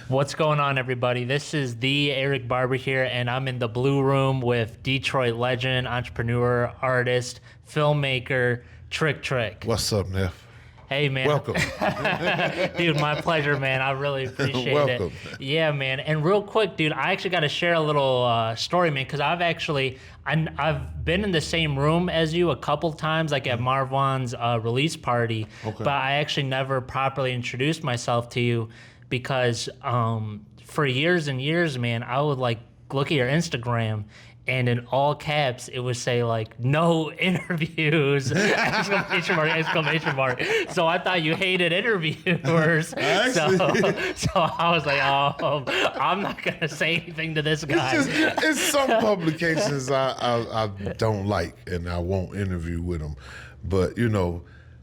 What's going on, everybody? This is the Eric Barber here, and I'm in the Blue Room with Detroit legend, entrepreneur, artist, filmmaker, Trick. What's up, Neff? Hey, man. Welcome. Dude, my pleasure, man. I really appreciate Welcome. it. Yeah, man. And real quick, dude, I actually got to share a little story, man, because I've been in the same room as you a couple times, like at Marwan's release party, but I actually never properly introduced myself to you because for years and years, man, I would like look at your Instagram and in all caps, it would say like, no interviews, exclamation mark. So I thought you hated interviewers. So I was like, oh, I'm not going to say anything to this guy. It's some publications I don't like and I won't interview with them. But, you know,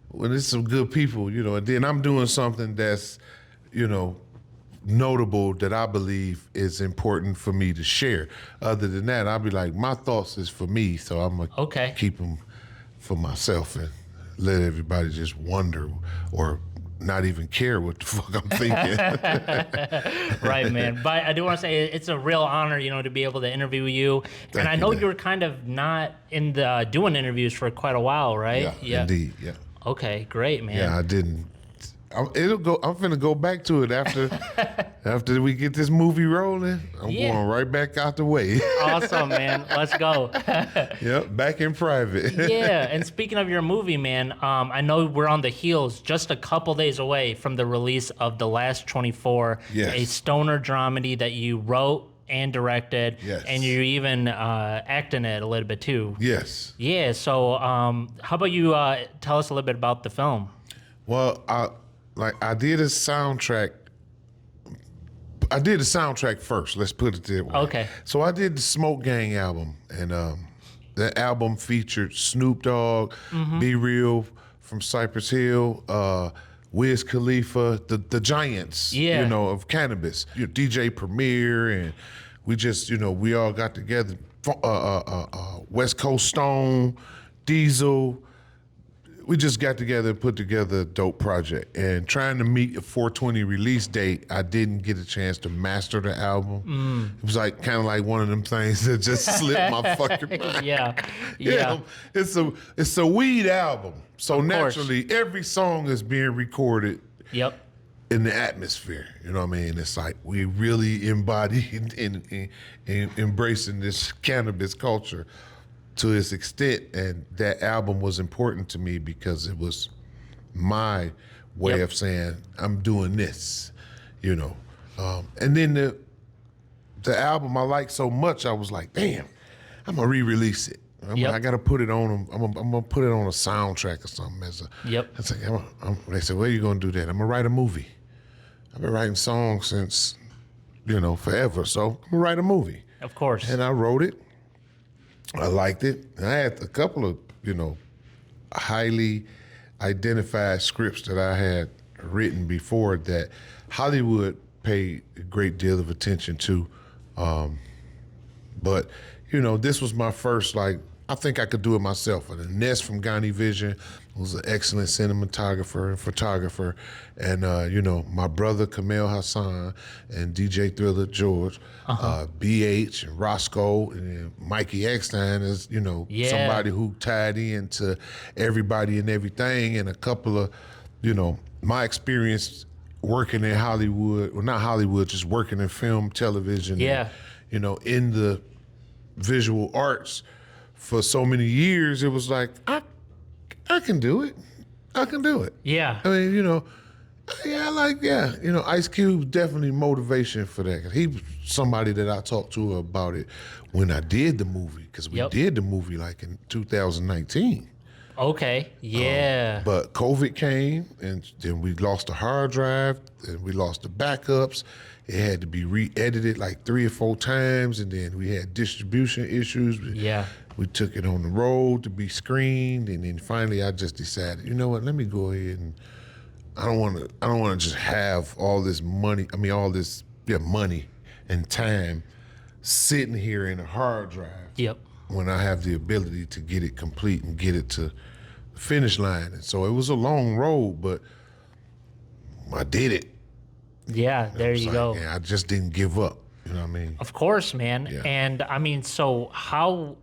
when it's some good people, you know, and then I'm doing something that's, you know, notable that I believe is important for me to share. Other than that, I'll be like, my thoughts is for me, so I'm gonna keep them for myself and let everybody just wonder or not even care what the fuck I'm thinking. Right, man. But I do want to say it's a real honor, you know, to be able to interview you. And I know you were kind of not in the doing interviews for quite a while, right? Yeah, indeed, yeah. Okay, great, man. Yeah, I didn't. I'm finna go back to it after we get this movie rolling. I'm going right back out the way. Awesome, man. Let's go. Yep, back in private. Yeah, and speaking of your movie, man, I know we're on the heels, just a couple days away from the release of The Last 24, a stoner dramedy that you wrote and directed, and you even acting it a little bit too. Yes. Yeah. So, how about you tell us a little bit about the film? Well, I did a soundtrack. I did the soundtrack first. Let's put it that way. Okay. So I did the SmokeGang album, and that album featured Snoop Dogg, Be Real from Cypress Hill, Wiz Khalifa, the giants, you know, of cannabis. DJ Premier, and we just, you know, we all got together. Westcoast Stone, Diesel. We just got together and put together a dope project. And trying to meet a 420 release date, I didn't get a chance to master the album. It was like kind of like one of them things that just slipped my fucking mind. Yeah. It's a weed album, so naturally every song is being recorded. In the atmosphere, you know what I mean? It's like we really embody in embracing this cannabis culture to its extent, and that album was important to me because it was my way of saying I'm doing this, you know. And then the album I liked so much, I was like, damn, I'm gonna re-release it. I gotta put it on. I'm gonna put it on a soundtrack or something. It's like, they said, "Where you gonna do that?" I'm gonna write a movie. I've been writing songs since, you know, forever. So I'm gonna write a movie. Of course. And I wrote it. I liked it. And I had a couple of, you know, highly identified scripts that I had written before that Hollywood paid a great deal of attention to. But, you know, this was my first, like, I think I could do it myself. And Ness from Ghani Vision was an excellent cinematographer and photographer. And, you know, my brother Kamel Hassan and DJ Thriller George, BH and Roscoe, and then Mikey Eckstein is, you know, somebody who tied into everybody and everything. And a couple of, you know, my experience working in Hollywood, well, not Hollywood, just working in film, television, and, you know, in the visual arts for so many years, it was like, I can do it. I can do it. Yeah. I mean, you know, you know, Ice Cube definitely motivation for that. He was somebody that I talked to about it when I did the movie, because we did the movie like in 2019. Okay, yeah. But COVID came, and then we lost the hard drive, and we lost the backups. It had to be re-edited like 3 or 4 times, and then we had distribution issues. We took it on the road to be screened, and then finally I just decided, you know what, let me go ahead and I don't want to just have all this money, money and time sitting here in a hard drive. When I have the ability to get it complete and get it to the finish line. And so it was a long road, but I did it. Yeah, there you go. I just didn't give up. You know what I mean? Of course, man. Yeah. And I mean, so how,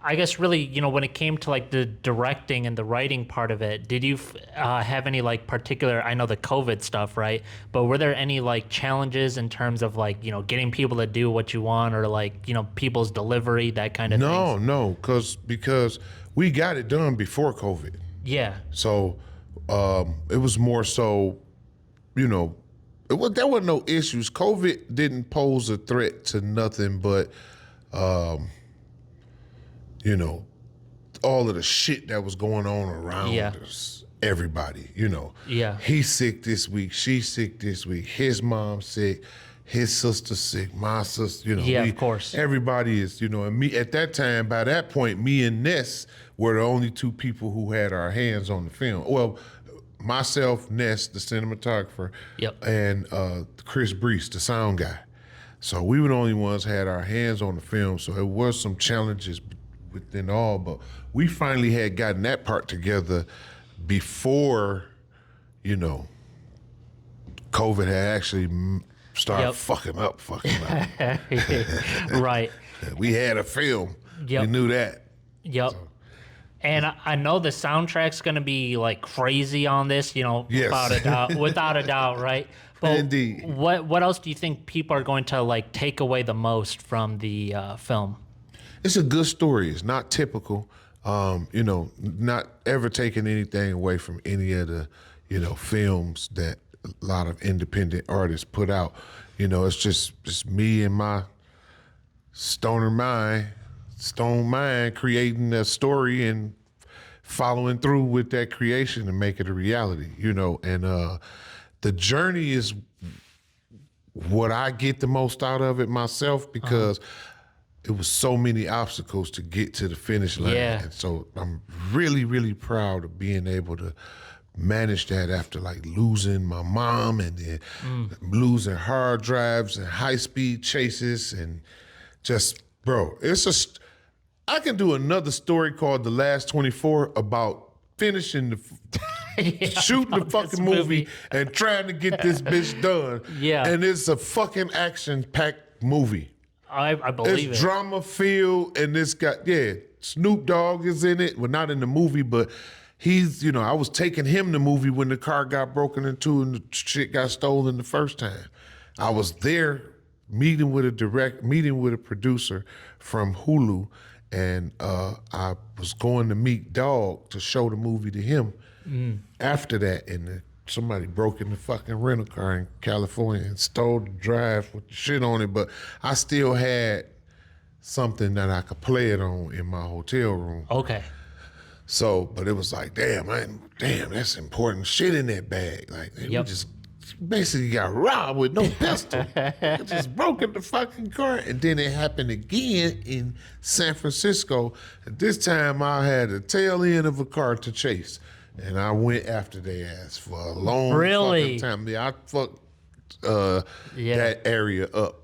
I guess really, when it came to like the directing and the writing part of it, did you have any like particular, I know the COVID stuff, right? But were there any like challenges in terms of like, getting people to do what you want, or like, people's delivery, that kind of thing? No, because we got it done before COVID. Yeah. So it was more so, there were no issues. COVID didn't pose a threat to nothing but, all of the shit that was going on around us. Everybody, Yeah. He's sick this week. She's sick this week. His mom's sick. His sister's sick. My sister, Yeah, of course. Everybody is, and me at that time, by that point, me and Ness were the only two people who had our hands on the film. Well, myself, Ness, the cinematographer, and Chris Brees, the sound guy. So we were the only ones had our hands on the film. So it was some challenges within all, but we finally had gotten that part together before, COVID had actually started fucking up. Right. We had a film. Yep. We knew that. Yep. So. And I know the soundtrack's gonna be like crazy on this, yes. without a doubt, right? But indeed. What else do you think people are going to like take away the most from the film? It's a good story. It's not typical. Not ever taking anything away from any of the, films that a lot of independent artists put out. It's just me and my stone mind creating a story and following through with that creation and make it a reality, and the journey is what I get the most out of it myself, because it was so many obstacles to get to the finish line. Yeah. And so I'm really, really proud of being able to manage that after like losing my mom and then losing hard drives and high-speed chases and just, bro, I can do another story called The Last 24 about finishing shooting the fucking movie and trying to get this bitch done. Yeah. And it's a fucking action-packed movie. I believe it's it. drama-filled, and it's got, Snoop Dogg is in it. Well, not in the movie, but he's, I was taking him the movie when the car got broken into and the shit got stolen the first time. I was there meeting with a producer from Hulu, and I was going to meet Dogg to show the movie to him. After that, and somebody broke in the fucking rental car in California and stole the drive with the shit on it, but I still had something that I could play it on in my hotel room. Okay. So, but it was like, damn, that's important shit in that bag. Like, we just basically got robbed with no pistol. Just broke in the fucking car. And then it happened again in San Francisco. And this time I had the tail end of a car to chase. And I went after their ass for a long fucking time. I fucked that area up.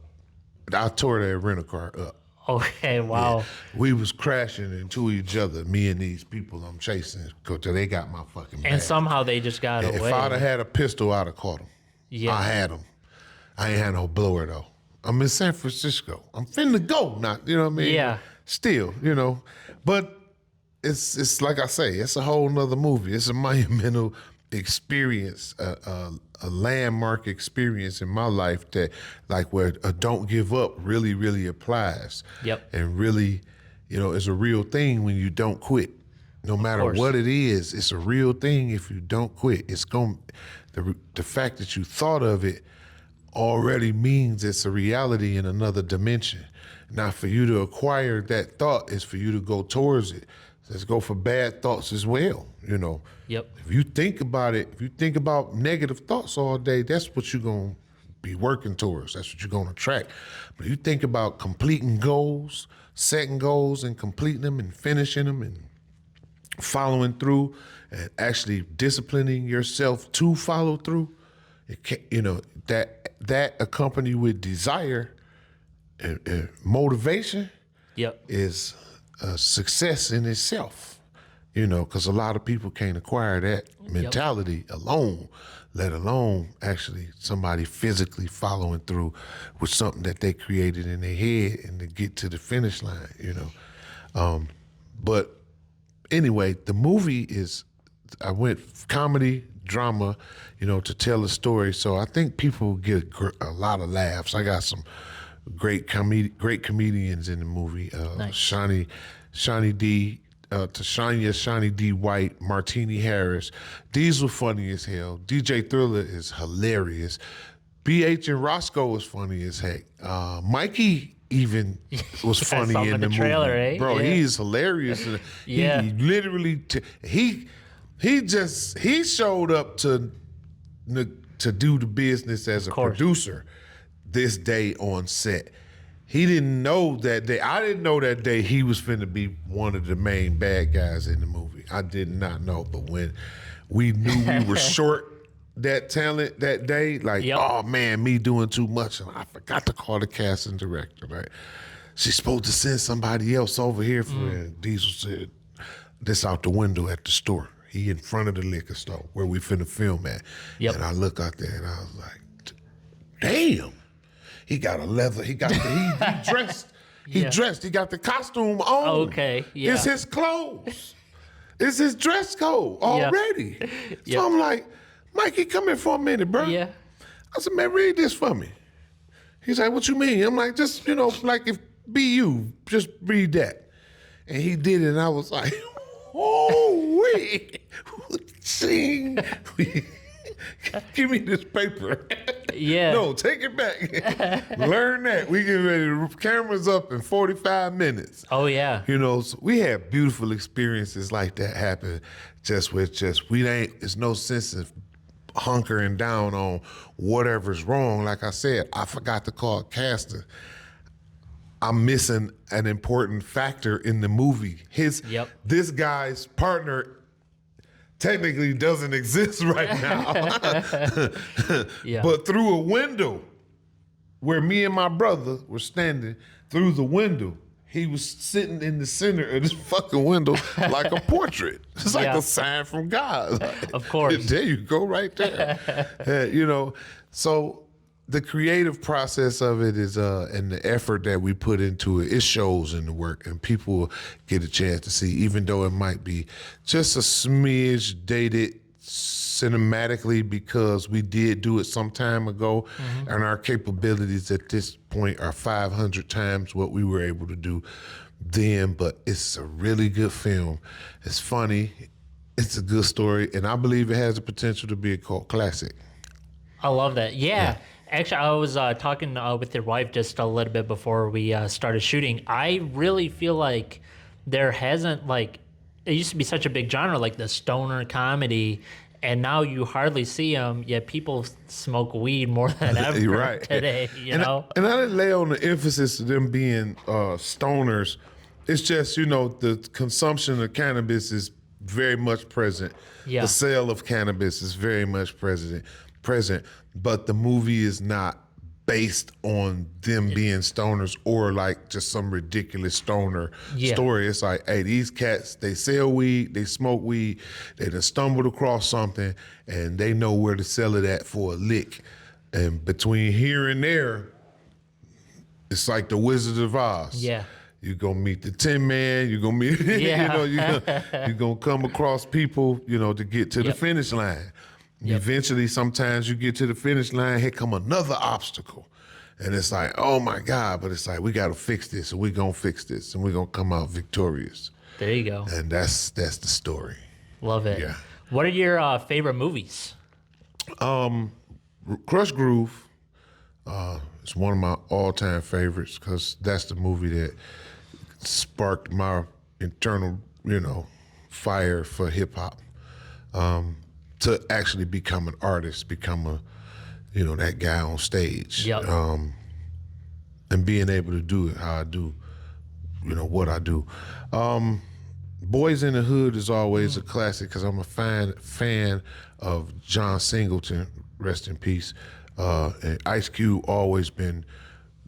I tore that rental car up. Okay, wow. Yeah. We was crashing into each other, me and these people I'm chasing, till they got my fucking bag. And somehow they just got away. If I'd have had a pistol, I'd have caught them. Yeah. I had them. I ain't had no blower, though. I'm in San Francisco. I'm finna go, not, you know what I mean? Yeah. Still, But it's like I say, it's a whole nother movie. It's a monumental experience, a landmark experience in my life that, like, where a don't give up really, really applies. Yep. And really, it's a real thing when you don't quit. No matter what it is, it's a real thing if you don't quit. It's the fact that you thought of it already means it's a reality in another dimension. Now, for you to acquire that thought is for you to go towards it. Let's go for bad thoughts as well, Yep. If you think about it, if you think about negative thoughts all day, that's what you're going to be working towards. That's what you're going to attract. But you think about completing goals, setting goals and completing them and finishing them and following through and actually disciplining yourself to follow through, that accompanied with desire and motivation Yep. is a success in itself. you know, because a lot of people can't acquire that mentality alone, let alone actually somebody physically following through with something that they created in their head and to get to the finish line, you know. But anyway, the movie is, I went comedy, drama, you know, to tell a story. So I think people get a lot of laughs. I got some great comedians in the movie. Nice. Shawnee D, Tashanya Shawnee D. White, Martini Harris. These were funny as hell. DJ Thriller is hilarious. BH and Roscoe is funny as heck. Mikey even was funny in the trailer, movie. eh? Bro, Yeah. he is hilarious. Yeah. He literally, he showed up to do the business as a producer this day on set. He didn't know that day. I didn't know that day he was finna be one of the main bad guys in the movie. I did not know. But when we knew we were short that talent that day, like, oh man, me doing too much. And I forgot to call the casting director, right? She's supposed to send somebody else over here for it. Diesel said, this out the window at the store. He in front of the liquor store where we finna film at. And I look out there and I was like, damn. He got a leather, he dressed. He dressed, he got the costume on. Okay, yeah. It's his clothes. It's his dress code already. So I'm like, Mikey, come here for a minute, bro. Yeah. I said, man, read this for me. He's like, what you mean? I'm like, just, you know, like if be you, just read that. And he did it and I was like, oh, wait. Sing. Give me this paper. Yeah. No, take it back. Learn that. We get ready to cameras up in 45 minutes. Oh, yeah. You know, so we have beautiful experiences like that happen it's no sense of hunkering down on whatever's wrong. Like I said, I forgot to call a caster. I'm missing an important factor in the movie. This guy's partner technically doesn't exist right now. But through a window where me and my brother were standing through the window, he was sitting in the center of this fucking window like a portrait. It's like a sign from God. Of course. There you go, right there. You know, so the creative process of it is, and the effort that we put into it shows in the work, and people get a chance to see, even though it might be just a smidge dated cinematically because we did do it some time ago, and our capabilities at this point are 500 times what we were able to do then. But it's a really good film. It's funny. It's a good story, and I believe it has the potential to be a cult classic. I love that. Yeah. Actually, I was talking with your wife just a little bit before we started shooting. I really feel like there hasn't, like, it used to be such a big genre, like the stoner comedy, and now you hardly see them, yet people smoke weed more than ever today, you know? And I didn't lay on the emphasis of them being stoners. It's just, you know, the consumption of cannabis is very much present. The sale of cannabis is very much present, but the movie is not based on them being stoners or like just some ridiculous stoner story. It's like, hey, these cats, they sell weed, they smoke weed, they done stumbled across something and they know where to sell it at for a lick. And between here and there, it's like the Wizard of Oz. You're gonna meet the Tin Man, you're gonna meet, you know, you're gonna come across people, you know, to get to the finish line. Eventually, sometimes you get to the finish line, here come another obstacle. And it's like, oh my God, but it's like, we gotta fix this, and we're gonna fix this, and we're gonna come out victorious. There you go. And that's the story. Love it. Yeah. What are your favorite movies? Crush Groove is one of my all-time favorites because that's the movie that sparked my internal, you know, fire for hip-hop. To actually become an artist, become you know, that guy on stage. And being able to do it how I do, you know, what I do. Boys in the Hood is always a classic because I'm a fan of John Singleton, rest in peace. And Ice Cube always been,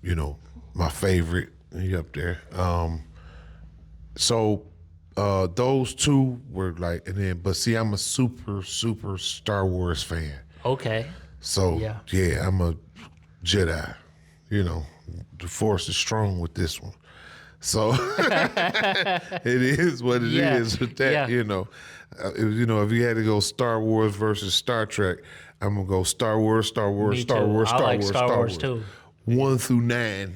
you know, my favorite. He up there. So Those two were like, and then, but see, I'm a super Star Wars fan. Okay. So yeah, I'm a Jedi. You know, the Force is strong with this one. So it is what it is with that. You know, if you had to go Star Wars versus Star Trek, I'm gonna go Star Wars, Star Wars, Star Wars, Star Wars, Star Wars too. 1 through 9.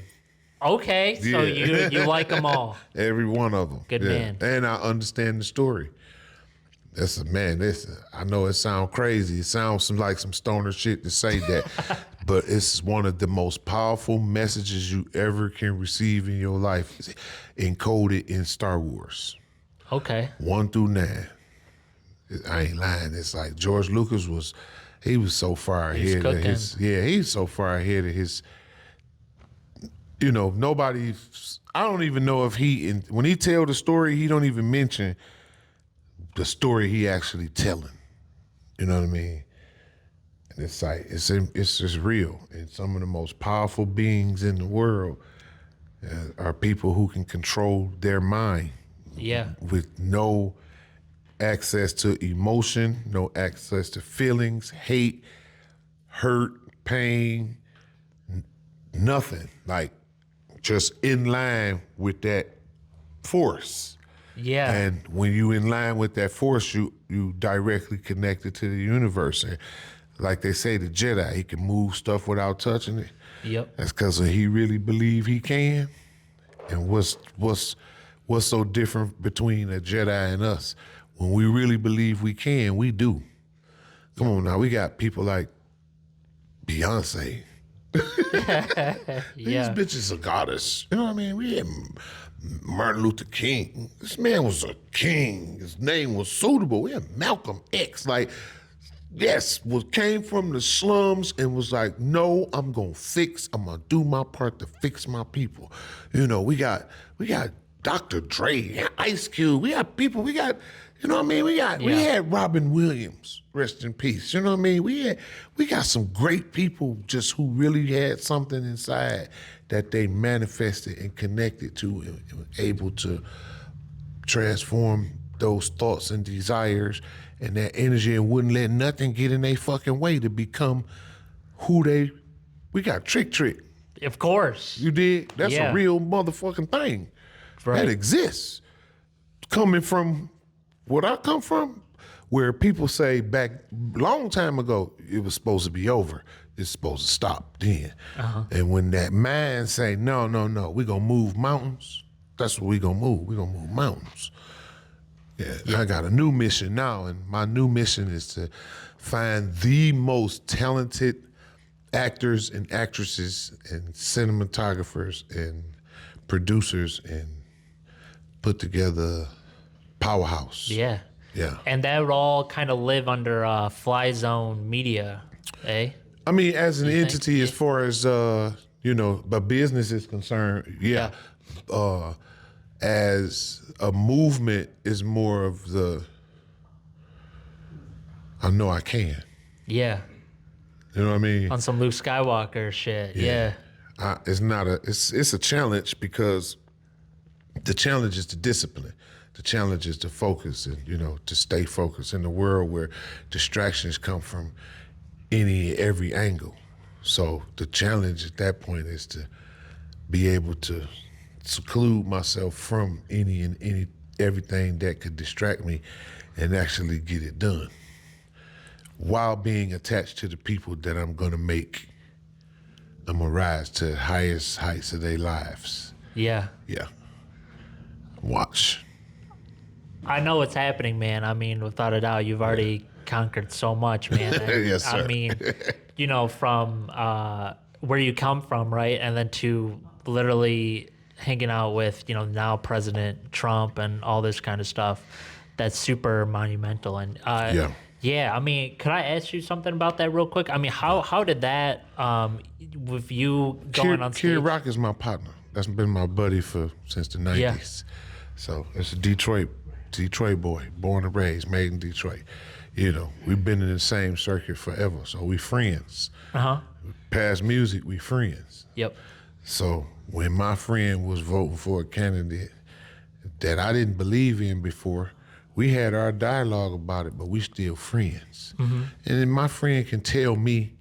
Okay, so you like them all. Every one of them. Good man. And I understand the story. I know it sounds crazy. It sounds like some stoner shit to say that, but it's one of the most powerful messages you ever can receive in your life, encoded in Star Wars. Okay. 1 through 9. I ain't lying. It's like George Lucas was so far ahead of his. Yeah, he's so far ahead of his. You know, I don't even know if when he tell the story, he don't even mention the story he actually telling. You know what I mean? And it's like, it's just real. And some of the most powerful beings in the world are people who can control their mind. Yeah. With no access to emotion, no access to feelings, hate, hurt, pain, nothing. Like, just in line with that force. Yeah. And when you in line with that force, you directly connected to the universe. And like they say, the Jedi, he can move stuff without touching it. Yep. That's because he really believe he can. And what's so different between a Jedi and us? When we really believe we can, we do. Come on now, we got people like Beyonce. These bitches are goddess. You know what I mean? We had Martin Luther King. This man was a king. His name was suitable. We had Malcolm X. Like, came from the slums and was like, no, I'm gonna do my part to fix my people. You know, we got Dr. Dre, Ice Cube, we got people, you know what I mean? We had Robin Williams, rest in peace. You know what I mean? We got some great people just who really had something inside that they manifested and connected to and were able to transform those thoughts and desires and that energy and wouldn't let nothing get in their fucking way to become we got Trick. Of course. You did? That's a real motherfucking thing. Right. That exists. Coming from what I come from, where people say back long time ago, it was supposed to be over. It's supposed to stop then. Uh-huh. And when that mind say, no, we gonna move mountains, that's what we gonna move. We gonna move mountains. Yeah, I got a new mission now, and my new mission is to find the most talented actors and actresses and cinematographers and producers and put together powerhouse. Yeah. Yeah. And that would all kind of live under Fly Zone Media, eh? I mean, as an entity, as far as, but business is concerned, yeah. As a movement is more of I know I can. Yeah. You know what I mean? On some Luke Skywalker shit, yeah. It's a challenge because the challenge is the discipline. The challenge is to focus and, to stay focused in a world where distractions come from every angle. So the challenge at that point is to be able to seclude myself from everything that could distract me and actually get it done while being attached to the people that I'm gonna rise to the highest heights of their lives. Yeah. Yeah. Watch. I know what's happening, man. I mean, without a doubt, you've already conquered so much, man. Yes, sir. I mean, from where you come from, right? And then to literally hanging out with, now President Trump and all this kind of stuff, that's super monumental. And yeah, I mean, could I ask you something about that real quick? I mean, how did that, with you going on stage? Kid Rock is my partner. That's been my buddy since the 90s. Yeah. So it's a Detroit boy, born and raised, made in Detroit. We've been in the same circuit forever, so we friends. Uh-huh. Past music, we friends. Yep. So when my friend was voting for a candidate that I didn't believe in before. We had our dialogue about it, but we still friends. And then my friend can tell me,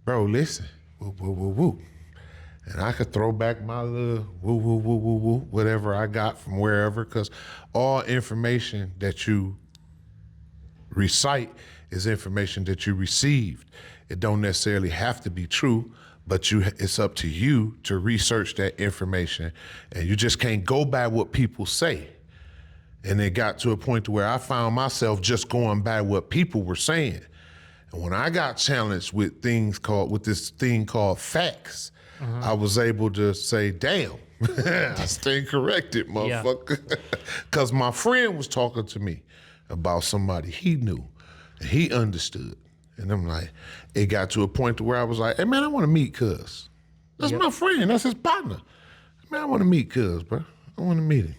bro, listen, woo, woo, woo, woo. And I could throw back my little woo, woo, woo, woo, woo, whatever I got from wherever, because all information that you recite is information that you received. It don't necessarily have to be true, but it's up to you to research that information, and you just can't go by what people say. And it got to a point to where I found myself just going by what people were saying. And when I got challenged with this thing called facts, I was able to say, damn, I stand corrected, motherfucker. Because my friend was talking to me about somebody he knew and he understood. And I'm like, it got to a point to where I was like, hey man, I want to meet Cuz. That's my friend, that's his partner. Man, I want to meet Cuz, bro. I want to meet him.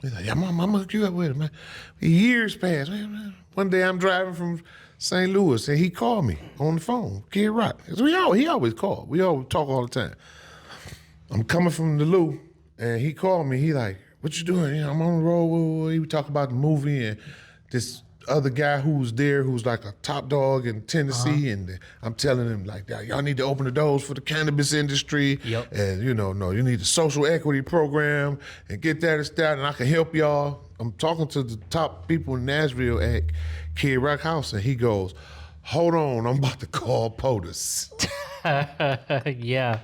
He's like, yeah, I'm gonna hook you up with him, man. Years passed. Man. One day I'm driving from St. Louis and he called me on the phone, Kid Rock. He always called. We always talk all the time. I'm coming from the Lou and he called me. He like, what you doing? You know, I'm on the road. He would talk about the movie and this other guy who was there who's like a top dog in Tennessee, and I'm telling him like, y'all need to open the doors for the cannabis industry, and you need the social equity program and get that and I can help y'all. I'm talking to the top people in Nashville at Kid Rock House, and he goes, hold on, I'm about to call POTUS. Yeah.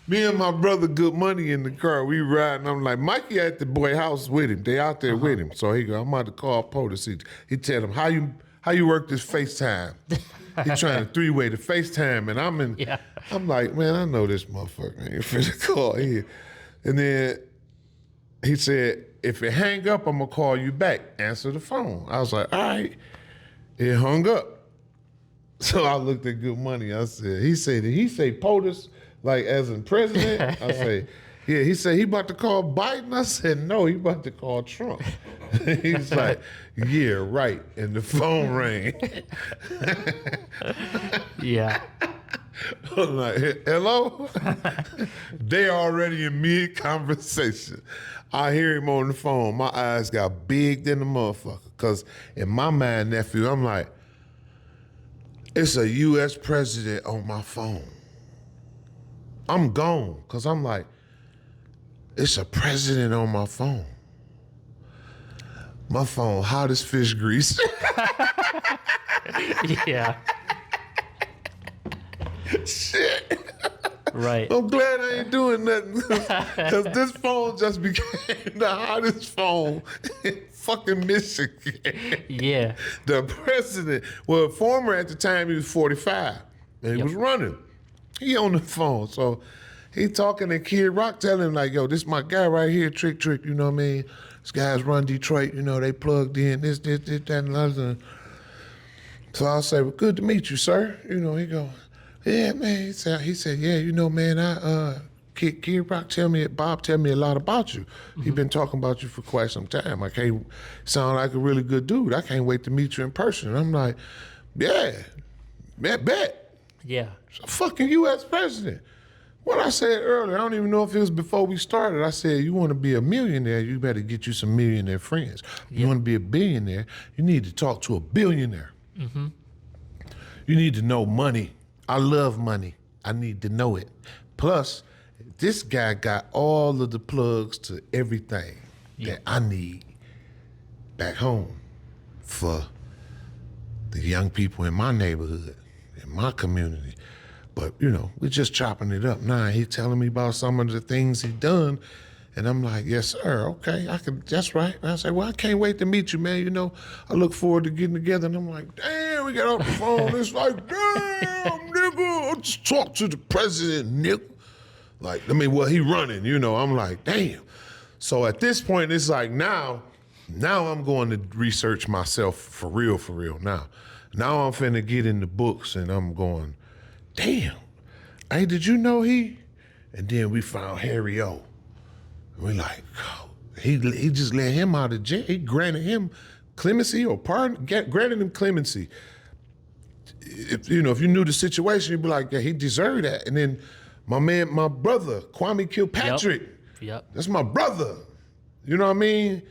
Me and my brother Good Money in the car, we riding. I'm like, Mikey at the boy house with him. They out there with him. So he go, I'm about to call POTUS. He tell him, how you work this FaceTime? He trying to three-way the FaceTime, and I'm like, man, I know this motherfucker ain't finna call here. And then he said, if it hang up, I'm gonna call you back. Answer the phone. I was like, all right. It hung up. So I looked at Good Money. I said, did he say POTUS? Like as in president? I say, yeah, he said he about to call Biden. I said, no, he about to call Trump. He's like, yeah, right. And the phone rang. Yeah. I'm like, hello? They already in mid-conversation. I hear him on the phone. My eyes got big than the motherfucker. Because in my mind, nephew, I'm like, it's a U.S. president on my phone. I'm gone, because I'm like, it's a president on my phone. My phone hot as fish grease. Yeah. Shit. Right. I'm glad I ain't doing nothing, because this phone just became the hottest phone in fucking Michigan. Yeah. The president, well, former at the time, he was 45, and he was running. He on the phone, so he talking to Kid Rock, telling him like, yo, this my guy right here, Trick, you know what I mean? These guys run Detroit, they plugged in, this, that, and other. So I'll say, well, good to meet you, sir. He go, yeah, man. He said, yeah, man, Kid Rock Bob tell me a lot about you. He been talking about you for quite some time. I can't sound like a really good dude. I can't wait to meet you in person. And I'm like, yeah, bet. Yeah. A fucking U.S. president. What I said earlier, I don't even know if it was before we started. I said, you want to be a millionaire, you better get you some millionaire friends. You want to be a billionaire, you need to talk to a billionaire. You need to know money. I love money. I need to know it. Plus, this guy got all of the plugs to everything that I need back home for the young people in my neighborhood, in my community. But, we're just chopping it up now. He's telling me about some of the things he's done. And I'm like, yes, sir, okay, that's right. And I say, well, I can't wait to meet you, man. I look forward to getting together. And I'm like, damn, we got off the phone. It's like, damn, nigga, I'll just talk to the president, nigga. Like, he running, I'm like, damn. So at this point, it's like now I'm going to research myself for real now. Now I'm finna get in the books and I'm going, damn, hey, did you know he? And then we found Harry O. We're like, oh, he just let him out of jail. He granted him clemency or pardon, granted him clemency. If you knew the situation, you'd be like, yeah, he deserved that. And then my brother, Kwame Kilpatrick. Yep. That's my brother. You know what I mean?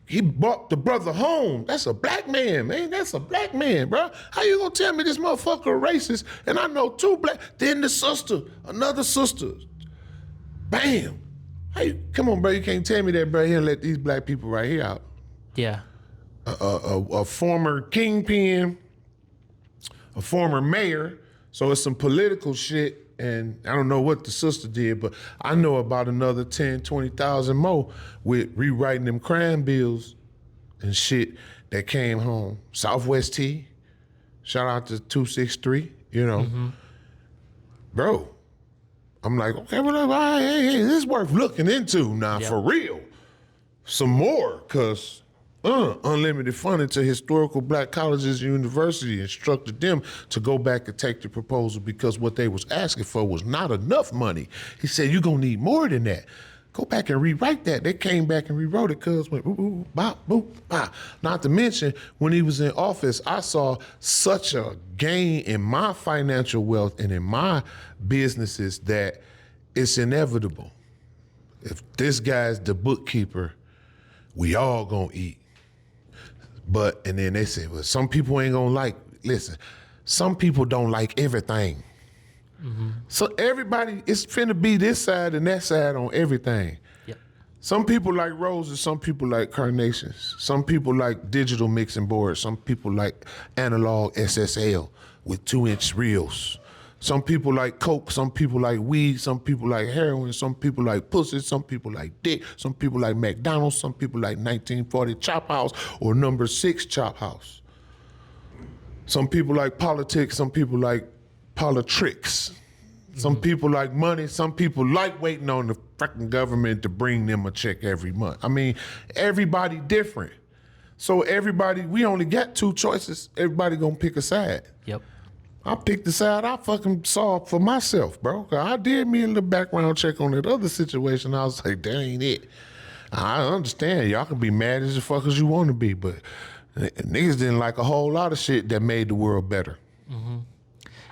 He brought the brother home. That's a black man, man. That's a black man, bro. How you gonna tell me this motherfucker racist? And I know 2 black. Then the sister, another sister. Bam. Come on, bro. You can't tell me that, bro. He didn't let these black people right here out. Yeah. A former kingpin, a former mayor. So it's some political shit. And I don't know what the sister did, but I know about another 10, 20,000 more with rewriting them crime bills and shit that came home. Southwest T, shout out to 263, you know. Bro, I'm like, okay, well, hey, this is worth looking into now, for real. Some more, because unlimited funding to historical black colleges and universities instructed them to go back and take the proposal because what they was asking for was not enough money. He said, you're going to need more than that. Go back and rewrite that. They came back and rewrote it because went boop, boop, bop, boop, bop. Not to mention, when he was in office, I saw such a gain in my financial wealth and in my businesses that it's inevitable. If this guy's the bookkeeper, we all gonna eat. And then they said, well, some people ain't gonna listen, some people don't like everything. So everybody, it's finna be this side and that side on everything. Yep. Some people like roses, some people like carnations. Some people like digital mixing boards. Some people like analog SSL with 2-inch reels. Some people like coke, some people like weed, some people like heroin, some people like pussy, some people like dick, some people like McDonald's, some people like 1940 Chop House or number 6 Chop House. Some people like politics, some people like politricks. Some people like money, some people like waiting on the fucking government to bring them a check every month. I mean, everybody different. So everybody, we only got 2 choices. Everybody gonna pick a side. Yep. I picked the side I fucking saw for myself, bro. I did me a little background check on that other situation. I was like, that ain't it. I understand. Y'all can be mad as the fuck as you want to be, but niggas didn't like a whole lot of shit that made the world better.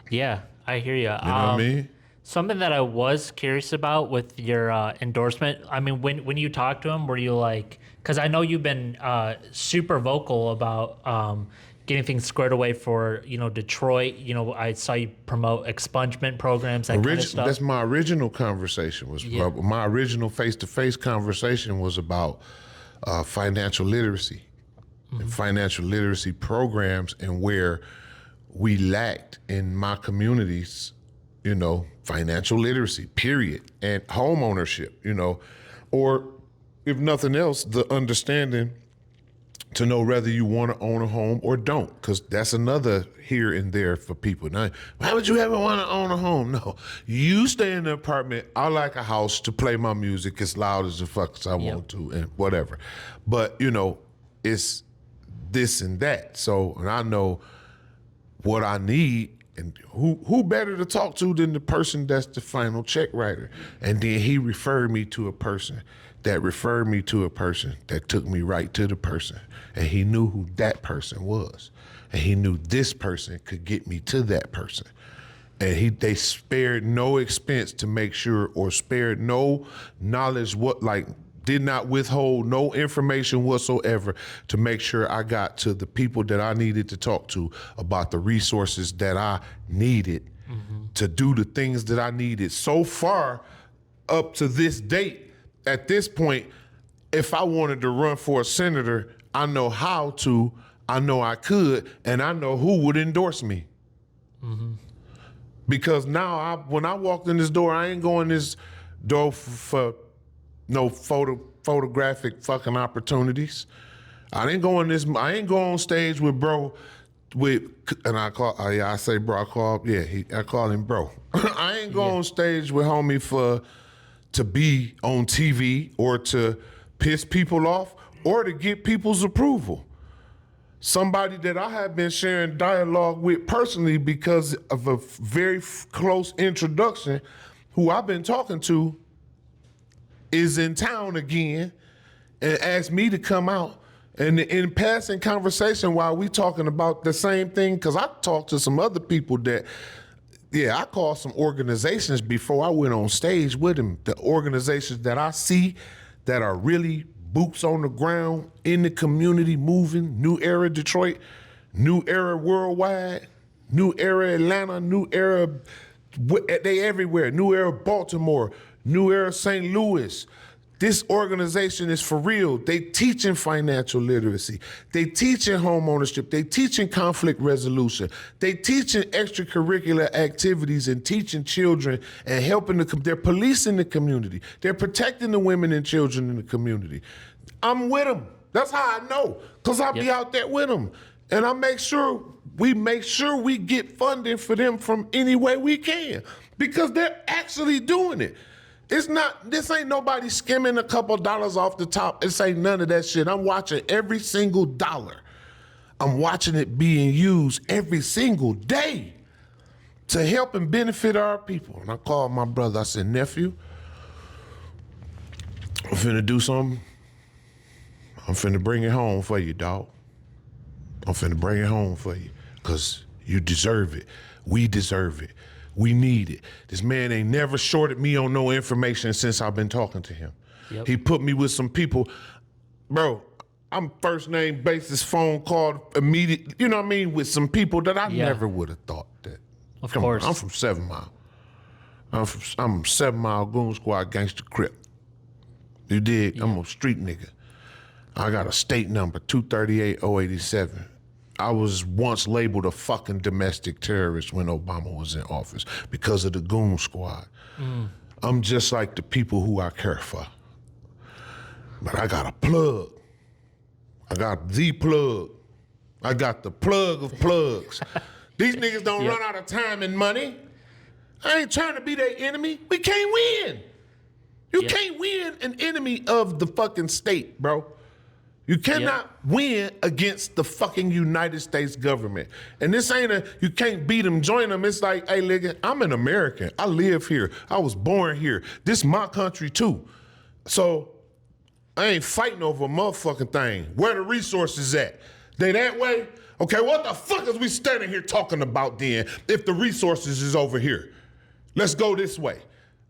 Yeah, I hear you. You know what I mean? Something that I was curious about with your endorsement, I mean, when you talked to him, were you like, because I know you've been super vocal about getting things squared away for, Detroit. I saw you promote expungement programs, that kind of stuff. That's my original conversation. My original face-to-face conversation was about financial literacy and financial literacy programs and where we lacked in my communities, financial literacy, period, and home ownership, or if nothing else, the understanding to know whether you want to own a home or don't, because that's another here and there for people. Now, why would you ever want to own a home? No, you stay in the apartment. I like a house to play my music as loud as the fuck as I want to and whatever. But, it's this and that. So, and I know what I need, and who better to talk to than the person that's the final check writer? And then he referred me to a person that referred me to a person that took me right to the person. And he knew who that person was. And he knew this person could get me to that person. And they spared no expense to make sure, or spared no knowledge, did not withhold no information whatsoever to make sure I got to the people that I needed to talk to about the resources that I needed to do the things that I needed. So far, up to this date, at this point, if I wanted to run for a senator, I know how to, I know I could, and I know who would endorse me. Because now, when I walked in this door, I ain't going this door for no photographic fucking opportunities. I ain't going on stage with bro, and I call him bro. I ain't going on stage with homie to be on TV or to piss people off or to get people's approval. Somebody that I have been sharing dialogue with personally because of a very close introduction, who I've been talking to, is in town again and asked me to come out. And in passing conversation while we talking about the same thing, because I talked to some other people that, I called some organizations before I went on stage with them. The organizations that I see that are really boots on the ground in the community moving. New Era Detroit, New Era Worldwide, New Era Atlanta, New Era, they everywhere. New Era Baltimore, New Era St. Louis. This organization is for real. They teaching financial literacy. They teaching home ownership. They teaching conflict resolution. They teaching extracurricular activities and teaching children and helping they're policing the community. They're protecting the women and children in the community. I'm with them. That's how I know, because I be out there with them. And I make sure we get funding for them from any way we can, because they're actually doing it. This ain't nobody skimming a couple dollars off the top. This ain't none of that shit. I'm watching every single dollar. I'm watching it being used every single day to help and benefit our people. And I called my brother, I said, nephew, I'm finna do something. I'm finna bring it home for you, dog. I'm finna bring it home for you, because you deserve it. We deserve it. We need it. This man ain't never shorted me on no information since I've been talking to him. Yep. He put me with some people. Bro, I'm first name basis, phone call, immediate, you know what I mean, with some people that I never would have thought that. Of course. I'm from 7 Mile. I'm 7 Mile Goon Sqwad gangster crip. You dig? Yeah. I'm a street nigga. I got a state number, 238087. I was once labeled a fucking domestic terrorist when Obama was in office because of the Goon Sqwad. I'm just like the people who I care for. But I got a plug. I got the plug. I got the plug of plugs. These niggas don't run out of time and money. I ain't trying to be their enemy. We can't win. You can't win an enemy of the fucking state, bro. You cannot win against the fucking United States government. And this ain't you can't beat them, join them. It's like, hey, nigga, I'm an American. I live here. I was born here. This is my country too. So I ain't fighting over a motherfucking thing. Where the resources at? They that way? Okay, what the fuck is we standing here talking about then if the resources is over here? Let's go this way.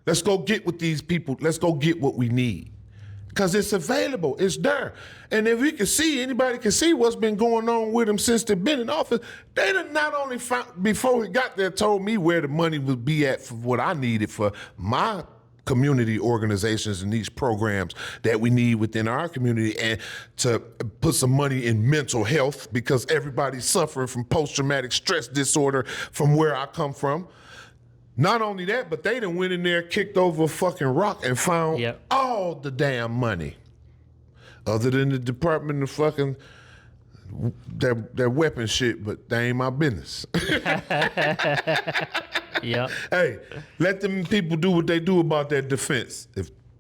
Let's go get with these people. Let's go get what we need. Because it's available, it's there. And if we can see, anybody can see what's been going on with them since they've been in office, they done not only found, before we got there, told me where the money would be at for what I needed for my community organizations and these programs that we need within our community, and to put some money in mental health, because everybody's suffering from post-traumatic stress disorder from where I come from. Not only that, but they done went in there, kicked over a fucking rock and found all the damn money. Other than the Department of fucking, their weapon shit, but they ain't my business. Hey, let them people do what they do about their defense.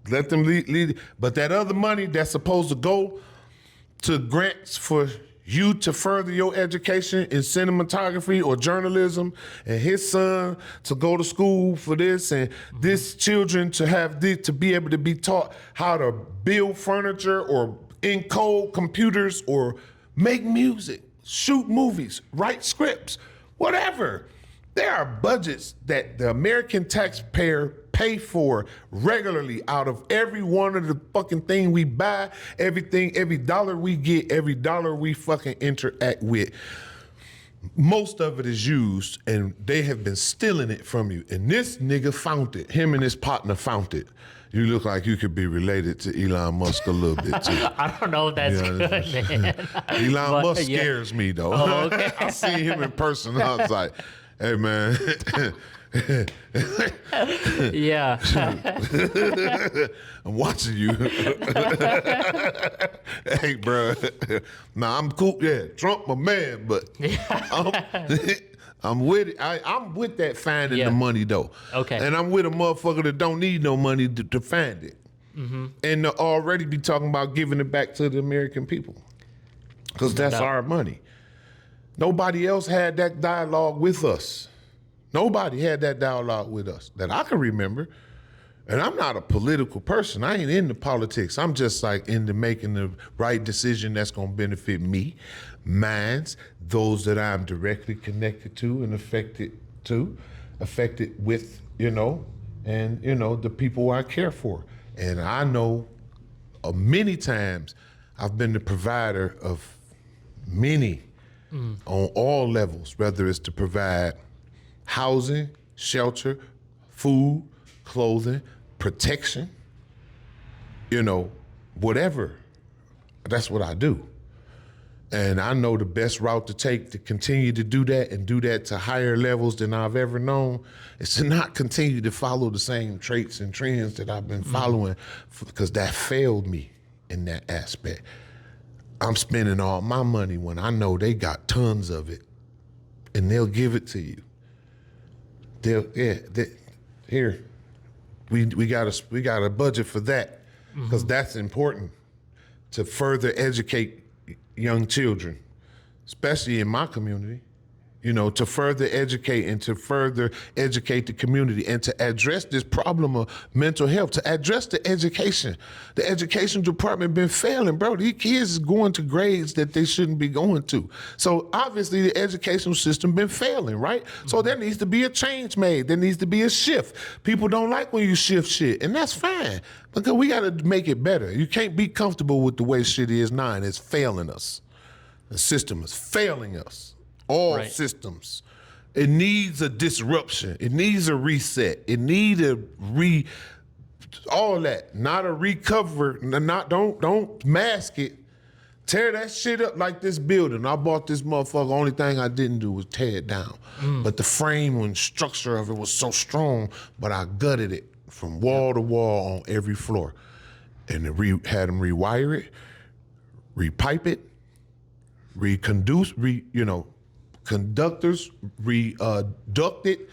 Let them lead. But that other money that's supposed to go to grants for you to further your education in cinematography or journalism, and his son to go to school for this, and this children to have to be able to be taught how to build furniture or encode computers or make music, shoot movies, write scripts, whatever. There are budgets that the American taxpayer pay for regularly out of every one of the fucking thing we buy, everything, every dollar we get, every dollar we fucking interact with. Most of it is used, and they have been stealing it from you. And this nigga found it. Him and his partner found it. You look like you could be related to Elon Musk a little bit too. I don't know if that's good, man. Elon Musk scares me though. Oh, okay. I see him in person. I was like, hey man. Yeah. I'm watching you. Hey, bro. Nah, I'm cool. Yeah, Trump my man, but I'm with it. I'm with that finding the money though. Okay. And I'm with a motherfucker that don't need no money to find it. And to already be talking about giving it back to the American people, because that's our money. Nobody else had that dialogue with us. Nobody had that dialogue with us that I can remember. And I'm not a political person. I ain't into politics. I'm just like into making the right decision that's gonna benefit me, mines, those that I'm directly connected to and affected with, and the people I care for. And I know many times I've been the provider of many on all levels, whether it's to provide housing, shelter, food, clothing, protection, whatever. That's what I do. And I know the best route to take to continue to do that and do that to higher levels than I've ever known is to not continue to follow the same traits and trends that I've been following, because that failed me in that aspect. I'm spending all my money when I know they got tons of it, and they'll give it to you. Here, we got a budget for that, because that's important to further educate young children, especially in my community, to further educate and to further educate the community and to address this problem of mental health, to address the education. The education department been failing, bro. These kids is going to grades that they shouldn't be going to. So obviously the educational system been failing, right? So there needs to be a change made. There needs to be a shift. People don't like when you shift shit, and that's fine, because we gotta make it better. You can't be comfortable with the way shit is now, and it's failing us. The system is failing us. All systems. It needs a disruption. It needs a reset. It needs all that. Not a recover. Don't mask it. Tear that shit up like this building. I bought this motherfucker. Only thing I didn't do was tear it down. But the frame and structure of it was so strong, but I gutted it from wall to wall on every floor. And had them rewire it, repipe it, conductors, duct it,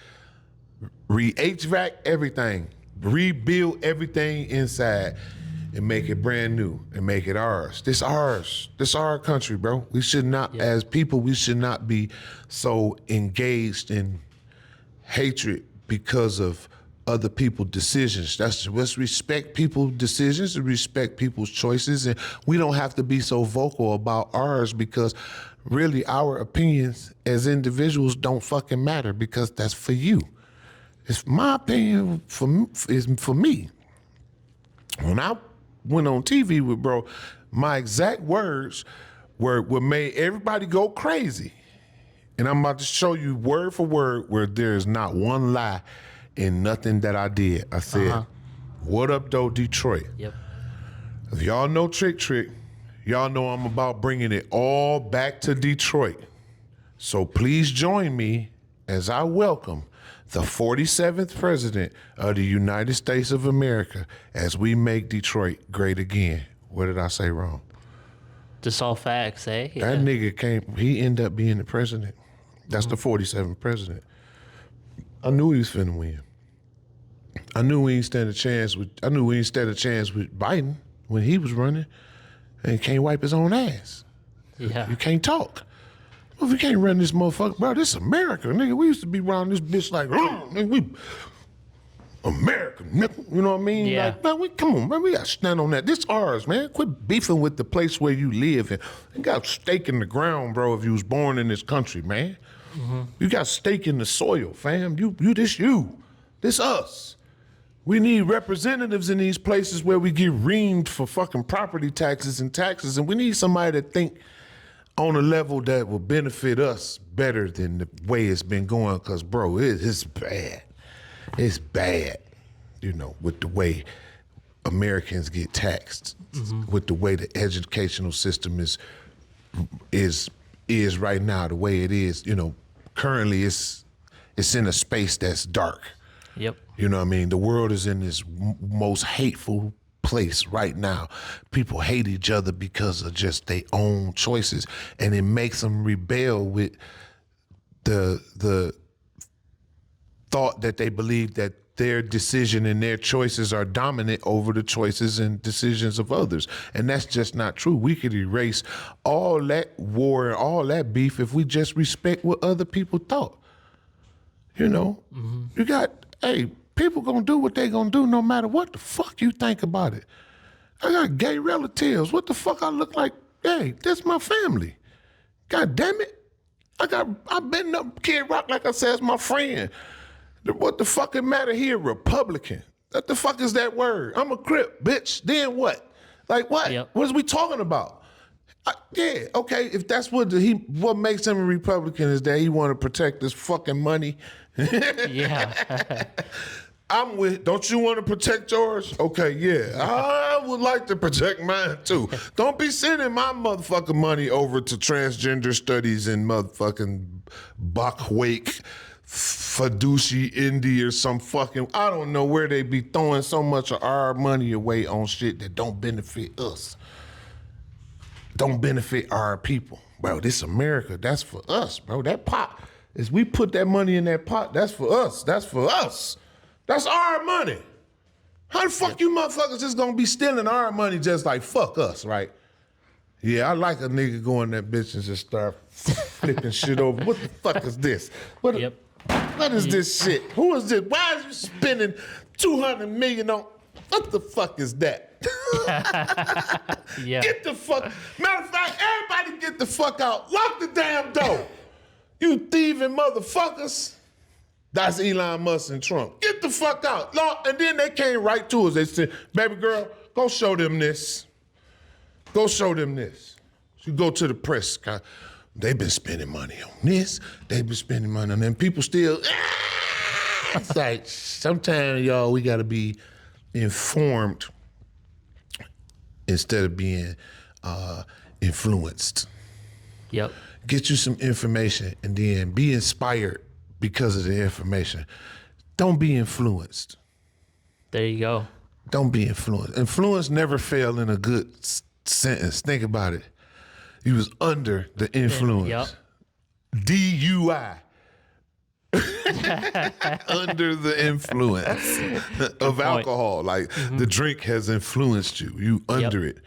HVAC everything, rebuild everything inside and make it brand new and make it ours. This ours. This our country, bro. We should not, as people, we should not be so engaged in hatred because of other people's decisions. Let's respect people's decisions and respect people's choices, and we don't have to be so vocal about ours, because really our opinions as individuals don't fucking matter, because that's for you. It's my opinion is for me. When I went on TV with bro, my exact words were what made everybody go crazy. And I'm about to show you word for word where there is not one lie in nothing that I did. I said, what up though, Detroit? Yep. If y'all know Trick, y'all know I'm about bringing it all back to Detroit. So please join me as I welcome the 47th president of the United States of America as we make Detroit great again. What did I say wrong? Just all facts, eh? Yeah. That nigga he ended up being the president. That's the 47th president. I knew he was finna win. I knew we didn't stand a chance with Biden when he was running, and he can't wipe his own ass. Yeah. You can't talk. Well, if you can't run this motherfucker, bro, this is America, nigga. We used to be around this bitch like, nigga, we America, nigga. You know what I mean? Yeah. Like, man, come on, man. We got to stand on that. This ours, man. Quit beefing with the place where you live. And you got stake in the ground, bro, if you was born in this country, man. You got stake in the soil, fam. This us. We need representatives in these places where we get reamed for fucking property taxes, and we need somebody to think on a level that will benefit us better than the way it's been going, because, bro, it's bad. It's bad, with the way Americans get taxed, with the way the educational system is right now, the way it is, currently it's in a space that's dark. Yep. You know what I mean? The world is in this most hateful place right now. People hate each other because of just their own choices, and it makes them rebel with the thought that they believe that their decision and their choices are dominant over the choices and decisions of others. And that's just not true. We could erase all that war and all that beef if we just respect what other people thought. You got, people gonna do what they gonna do no matter what the fuck you think about it. I got gay relatives. What the fuck I look like? Hey, that's my family. God damn it. I've been up Kid Rock, like I said, as my friend. What the fucking matter here, Republican? What the fuck is that word? I'm a Crip, bitch. Then what? Like what? Yep. What is we talking about? Yeah, okay. If that's what makes him a Republican is that he want to protect his fucking money. Yeah. I'm with. Don't you want to protect yours? Okay, yeah. I would like to protect mine too. Don't be sending my motherfucking money over to transgender studies in motherfucking Buckwake, Fiduci, India, or some fucking. I don't know where they be throwing so much of our money away on shit that don't benefit us. Don't benefit our people, bro. This America. That's for us, bro. That pot. As we put that money in that pot, that's for us. That's for us. That's our money. How the fuck you motherfuckers just gonna be stealing our money just like fuck us, right? Yeah, I like a nigga go in that bitch and just start flipping shit over. What the fuck is this? What is this shit? Who is this? Why is you spending $200 million on? What the fuck is that? Yeah. Get the fuck. Matter of fact, everybody get the fuck out. Lock the damn door. You thieving motherfuckers. That's Elon Musk and Trump. Get the fuck out. And then they came right to us. They said, baby girl, go show them this. Go show them this. You go to the press. They've been spending money on this. They've been spending money on them. People still, It's like, sometimes, y'all, we got to be informed instead of being influenced. Yep. Get you some information and then be inspired because of the information. Don't be influenced. There you go. Don't be influenced. Influence never fail in a good sentence. Think about it. You was under the influence. Yep. DUI. Under the influence of alcohol. Like the drink has influenced you. You under it.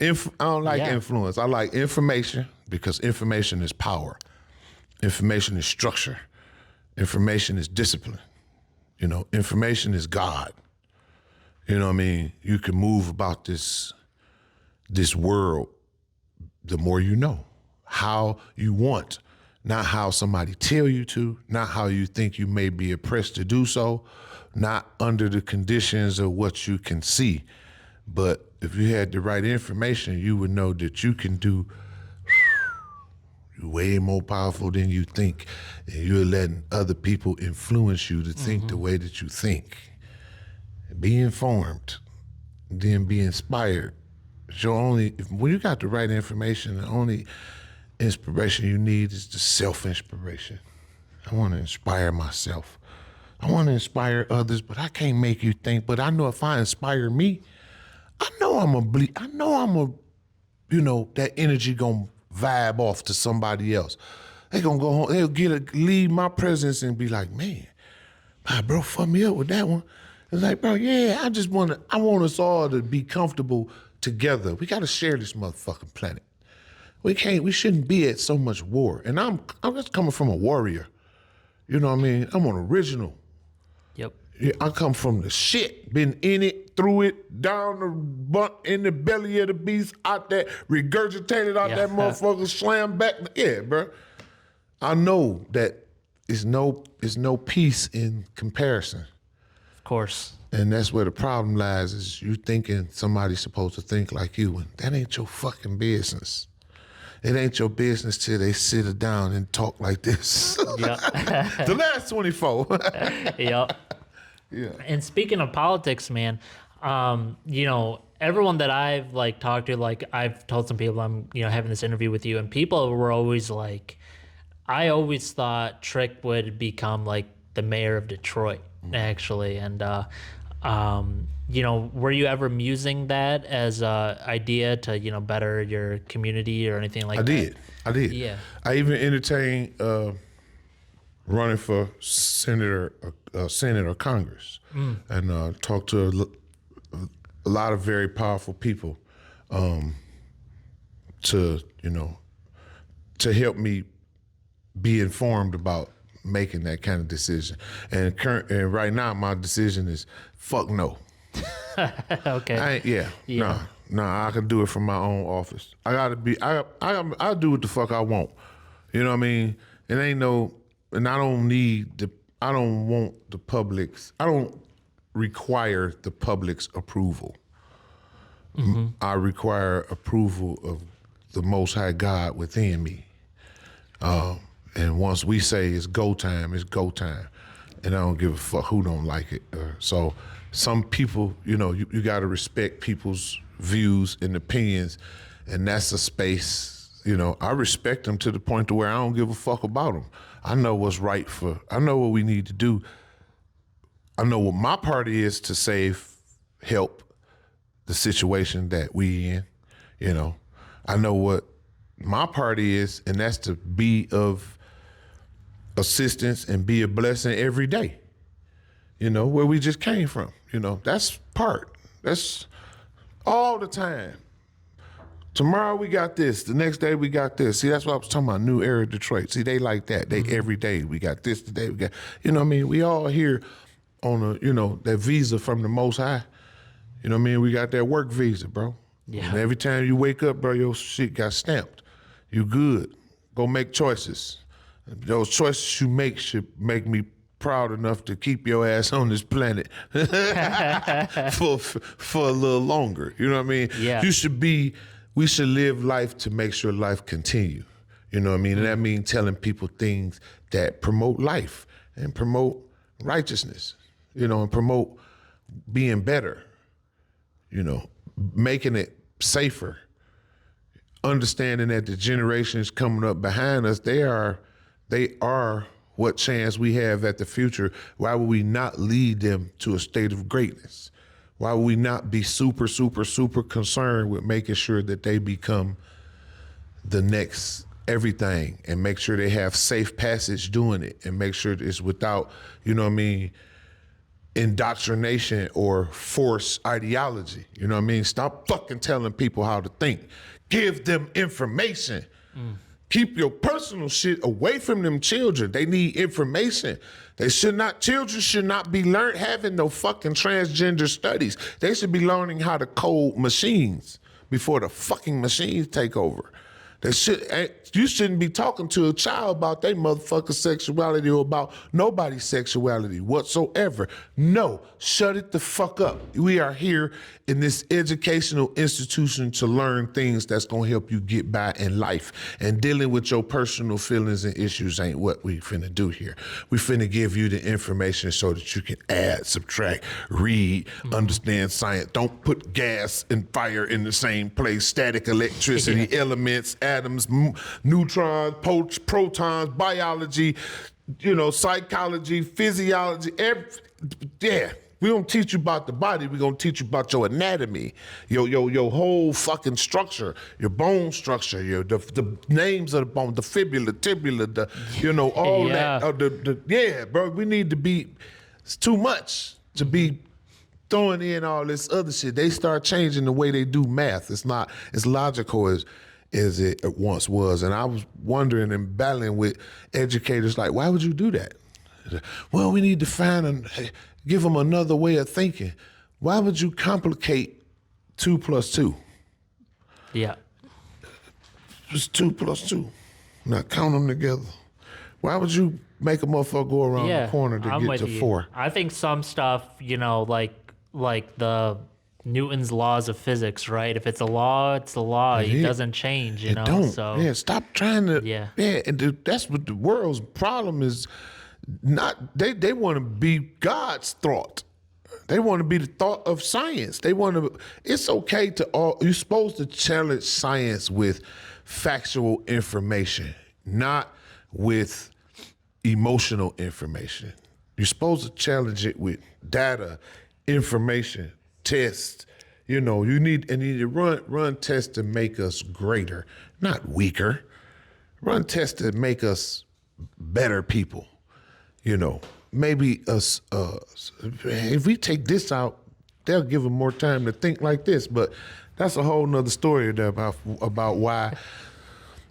I don't like influence. I like information because information is power. Information is structure. Information is discipline. You know, information is God. You know what I mean? You can move about this world the more you know. How you want. Not how somebody tell you to, not how you think you may be oppressed to do so, not under the conditions of what you can see. But if you had the right information, you would know that you can do way more powerful than you think. And you're letting other people influence you to think the way that you think. Be informed, then be inspired. When you got the right information, the only inspiration you need is the self-inspiration. I want to inspire myself. I want to inspire others, but I can't make you think. But I know if I inspire me, I know that energy gonna vibe off to somebody else. They gonna go home, they'll leave my presence and be like, man, my bro fucked me up with that one. It's like, bro, yeah, I want us all to be comfortable together. We gotta share this motherfucking planet. We shouldn't be at so much war. And I'm just coming from a warrior. You know what I mean? I'm an original. Yep. Yeah, I come from the shit. Been in it, through it, down the butt, in the belly of the beast, out there, regurgitated out that motherfucker, slam back. Yeah, bro. I know that it's no peace in comparison. Of course. And that's where the problem lies, is you thinking somebody's supposed to think like you, and that ain't your fucking business. It ain't your business till they sit down and talk like this. Yep. The last 24. Yep. Yeah. And speaking of politics, man, everyone that I've talked to, I've told some people I'm, having this interview with you, and people were always like, I always thought Trick would become the mayor of Detroit, actually. And, were you ever musing that as a idea to, better your community or anything like that? I did. Yeah. I even entertained running for Senate or Congress, and talked to a lot of very powerful people to help me be informed about making that kind of decision. And right now, my decision is fuck no. Okay. No, I can do it from my own office. I do what the fuck I want. You know what I mean? It ain't no, and I don't want the public's, I don't require the public's approval. I require approval of the Most High God within me. And once we say it's go time, it's go time. And I don't give a fuck who don't like it. So some people, you know, you got to respect people's views and opinions, and that's a space, you know, I respect them to the point to where I don't give a fuck about them. I know what's right I know what we need to do. I know what my part is to help the situation that we in, you know. I know what my part is, and that's to be of assistance and be a blessing every day, you know, where we just came from, you know. That's all the time. Tomorrow we got this, the next day we got this. See, that's what I was talking about, New Era Detroit. See, they like that. They every day, we got this today, we got, you know what I mean? We all here on you know, that visa from the Most High. You know what I mean? We got that work visa, bro. Yeah. And every time you wake up, bro, your shit got stamped. You good. Go make choices. Those choices you make should make me proud enough to keep your ass on this planet for a little longer. You know what I mean? Yeah. We should live life to make sure life continue. You know what I mean? And that means telling people things that promote life and promote righteousness, you know, and promote being better, you know, making it safer, understanding that the generations coming up behind us, they are what chance we have at the future. Why would we not lead them to a state of greatness? Why would we not be super, super, super concerned with making sure that they become the next everything, and make sure they have safe passage doing it, and make sure it's without, you know what I mean, indoctrination or force ideology. You know what I mean? Stop fucking telling people how to think. Give them information. Keep your personal shit away from them children. They need information. Children should not be having no fucking transgender studies. They should be learning how to code machines before the fucking machines take over. You shouldn't be talking to a child about their motherfucking sexuality or about nobody's sexuality whatsoever. No, shut it the fuck up. We are here in this educational institution to learn things that's gonna help you get by in life. And dealing with your personal feelings and issues ain't what we finna do here. We finna give you the information so that you can add, subtract, read, understand science. Don't put gas and fire in the same place. Static electricity, elements, atoms, neutrons, protons, biology, you know, psychology, physiology, we don't teach you about the body, we're gonna teach you about your anatomy, your whole fucking structure, your bone structure, the names of the bone, the fibula, tibula, all that. Bro, we need to be, it's too much to be throwing in all this other shit. They start changing the way they do math. It's not as logical as it once was. And I was wondering and battling with educators like, why would you do that? Well, we need to give them another way of thinking. Why would you complicate 2 + 2? Yeah. Just 2 + 2. Now count them together. Why would you make a motherfucker go around the corner to get to 4? I think some stuff, you know, like the Newton's laws of physics, right? If it's a law, it's a law. It doesn't change, you know? Don't. So yeah, stop trying to. Yeah. And that's what the world's problem is. Not they want to be God's thought. They want to be the thought of science. They want to. It's okay you're supposed to challenge science with factual information, not with emotional information. You're supposed to challenge it with data, information, tests. You know, you need to run tests to make us greater, not weaker. Run tests to make us better people. You know, maybe us. If we take this out, they'll give them more time to think like this. But that's a whole nother story about why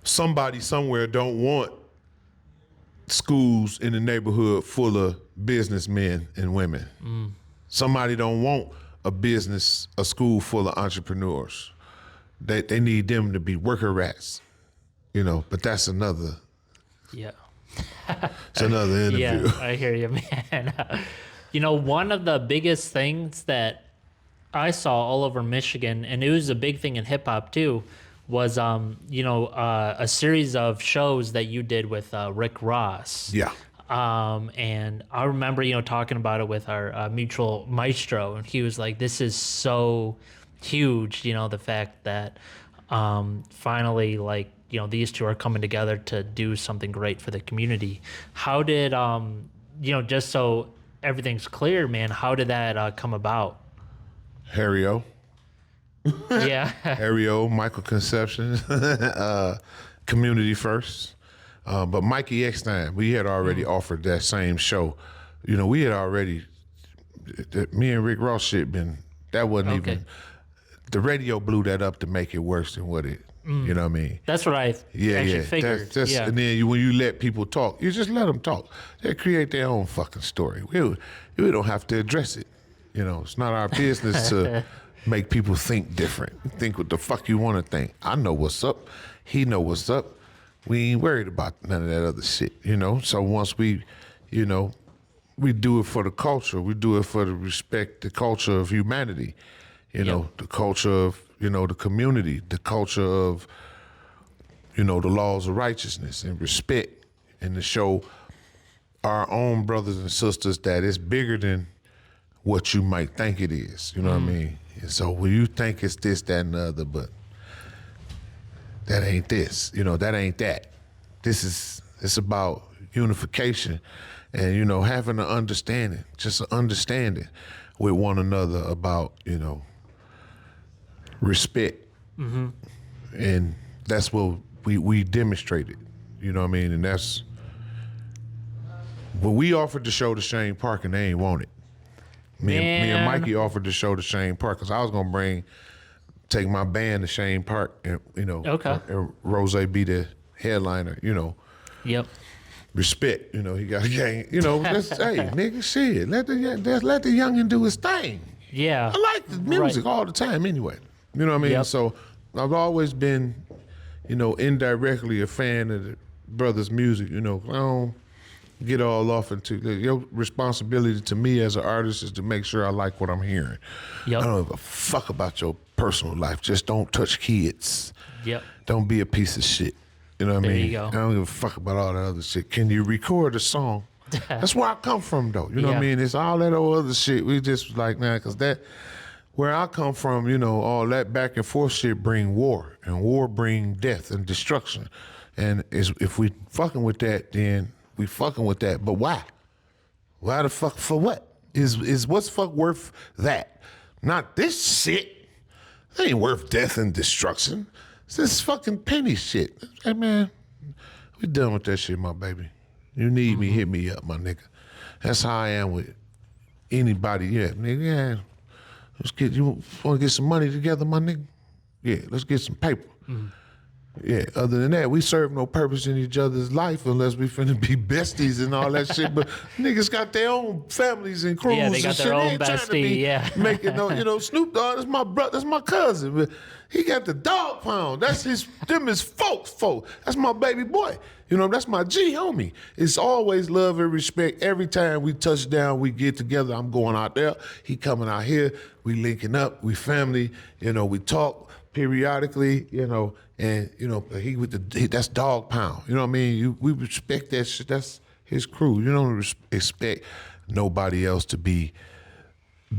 somebody somewhere don't want schools in the neighborhood full of businessmen and women. Somebody don't want a school full of entrepreneurs. They need them to be worker rats, you know. But that's another. Yeah. It's another interview. Yeah, I hear you, man. You know, one of the biggest things that I saw all over Michigan, and it was a big thing in hip hop too, was a series of shows that you did with Rick Ross. Yeah. And I remember, talking about it with our mutual maestro, and he was like, this is so huge, the fact that finally, like, these two are coming together to do something great for the community. How did, just so everything's clear, man, how did that come about? Harry O. Yeah. Harry O, Michael Conception, Community First. But Mikey Eckstein, we had already offered that same show. We had already, me and Rick Ross shit that wasn't even, the radio blew that up to make it worse than what it, you know what I mean? That's what I actually figured. And then when you let people talk, you just let them talk. They create their own fucking story. We don't have to address it. It's not our business to make people think different. Think what the fuck you want to think. I know what's up. He know what's up. We ain't worried about none of that other shit, So once we do it for the culture. We do it for the culture of humanity, the culture of, the community, the culture of, the laws of righteousness and respect, and to show our own brothers and sisters that it's bigger than what you might think it is. You know what I mean? And so when you think it's this, that, and the other, but that ain't this, that ain't that. It's about unification and, having an understanding, just an understanding with one another about, respect. Mm-hmm. And that's what we demonstrated, you know what I mean? And that's, when we offered the show to Shane Park and they ain't want it. Me and Mikey offered the show to Shane Park because I was going to take my band to Shane Park and, and Rose be the headliner, Yep. Respect, he got a gang, that's, hey, nigga, shit, let the youngin' do his thing. Yeah. I like the music all the time anyway. You know what I mean? Yep. So I've always been, indirectly a fan of the brothers' music, I don't get all off into, your responsibility to me as an artist is to make sure I like what I'm hearing. Yep. I don't give a fuck about your personal life. Just don't touch kids. Yep. Don't be a piece of shit. You know what I mean? There you go. I don't give a fuck about all that other shit. Can you record a song? That's where I come from, though. You know what I mean? It's all that old other shit. We just like, because where I come from, all that back and forth shit bring war, and war bring death and destruction. And if we fucking with that, then we fucking with that. But why? Why the fuck for what? Is what's fuck worth that? Not this shit. That ain't worth death and destruction. It's this fucking penny shit. Hey man, we done with that shit, my baby. You need me, hit me up, my nigga. That's how I am with anybody. Yeah, nigga, yeah. You want to get some money together, my nigga? Yeah, let's get some paper. Yeah, other than that, we serve no purpose in each other's life unless we finna be besties and all that shit. But nggers got their own families and crews. Yeah, they got and their shit. own They ain't trying to be bestie, making no, Snoop Dogg, that's my brother, that's my cousin. But he got the dog pound. That's them is folks. That's my baby boy. That's my G homie. It's always love and respect. Every time we touch down, we get together. I'm going out there. He coming out here. We linking up. We family. We talk periodically, and that's dog pound. You know what I mean? We respect that shit. That's his crew. You don't expect nobody else to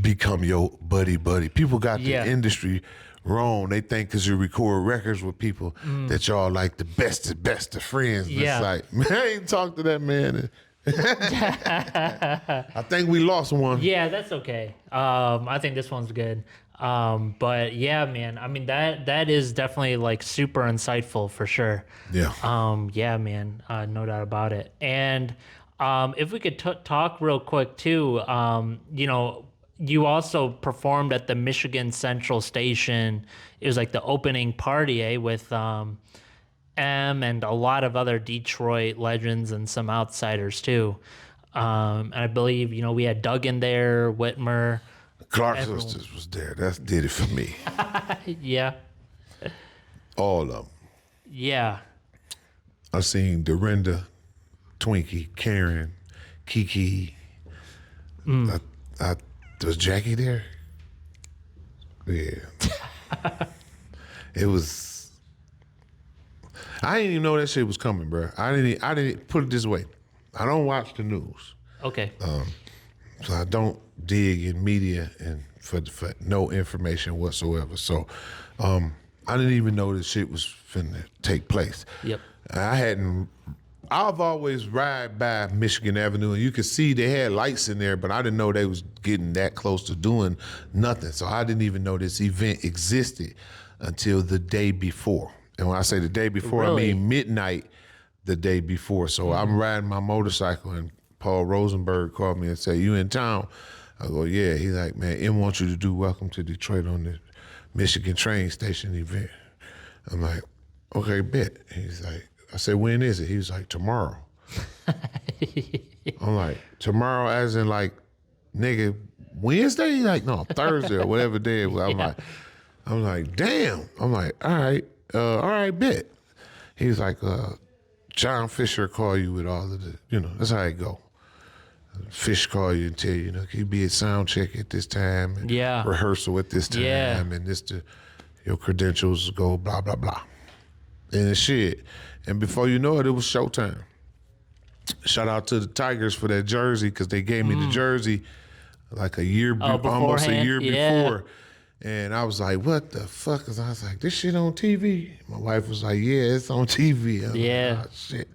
become your buddy. People got the industry wrong. They think because you record records with people that y'all like the best of friends. Yeah. It's like, man, I ain't talked to that man. I think we lost one. Yeah, that's okay. I think this one's good. But yeah, man, I mean, that is definitely like super insightful for sure. Yeah. Yeah, man, no doubt about it. And if we could talk real quick too, you also performed at the Michigan Central Station. It was like the opening party, with M and a lot of other Detroit legends and some outsiders too. And I believe, we had Doug in there, Whitmer. Clark Sisters was there. That did it for me. Yeah. All of them. Yeah. I seen Dorinda, Twinkie, Karen, Kiki. Was Jackie there? Yeah. It was. I didn't even know that shit was coming, bro. I didn't put it this way. I don't watch the news. Okay. So I don't dig in media and for no information whatsoever. So I didn't even know this shit was finna take place. Yep. I've always ride by Michigan Avenue, and you could see they had lights in there, but I didn't know they was getting that close to doing nothing. So I didn't even know this event existed until the day before. And when I say the day before, Really? I mean midnight the day before. So I'm riding my motorcycle, and Paul Rosenberg called me and said, "You in town?" I go, "Yeah." He's like, "Man, M wants you to do Welcome to Detroit on the Michigan train station event." I'm like, "Okay, bet." He's like, I said, "When is it?" He was like, "Tomorrow." I'm like, "Tomorrow as in like, nigga, Wednesday?" He's like, "No, Thursday," or whatever day it was. I'm like, "Damn." I'm like, all right, bet. He was like, "John Fisher call you with all of the, that's how it go. Fish call you and tell you, can you be at sound check at this time, and rehearsal at this time, and your credentials go blah, blah, blah." And shit. And before you know it, it was showtime. Shout out to the Tigers for that jersey, because they gave me the jersey like almost a year before. And I was like, "What the fuck?" Because I was like, "This shit on TV?" My wife was like, "Yeah, it's on TV." I was like, "Oh, shit.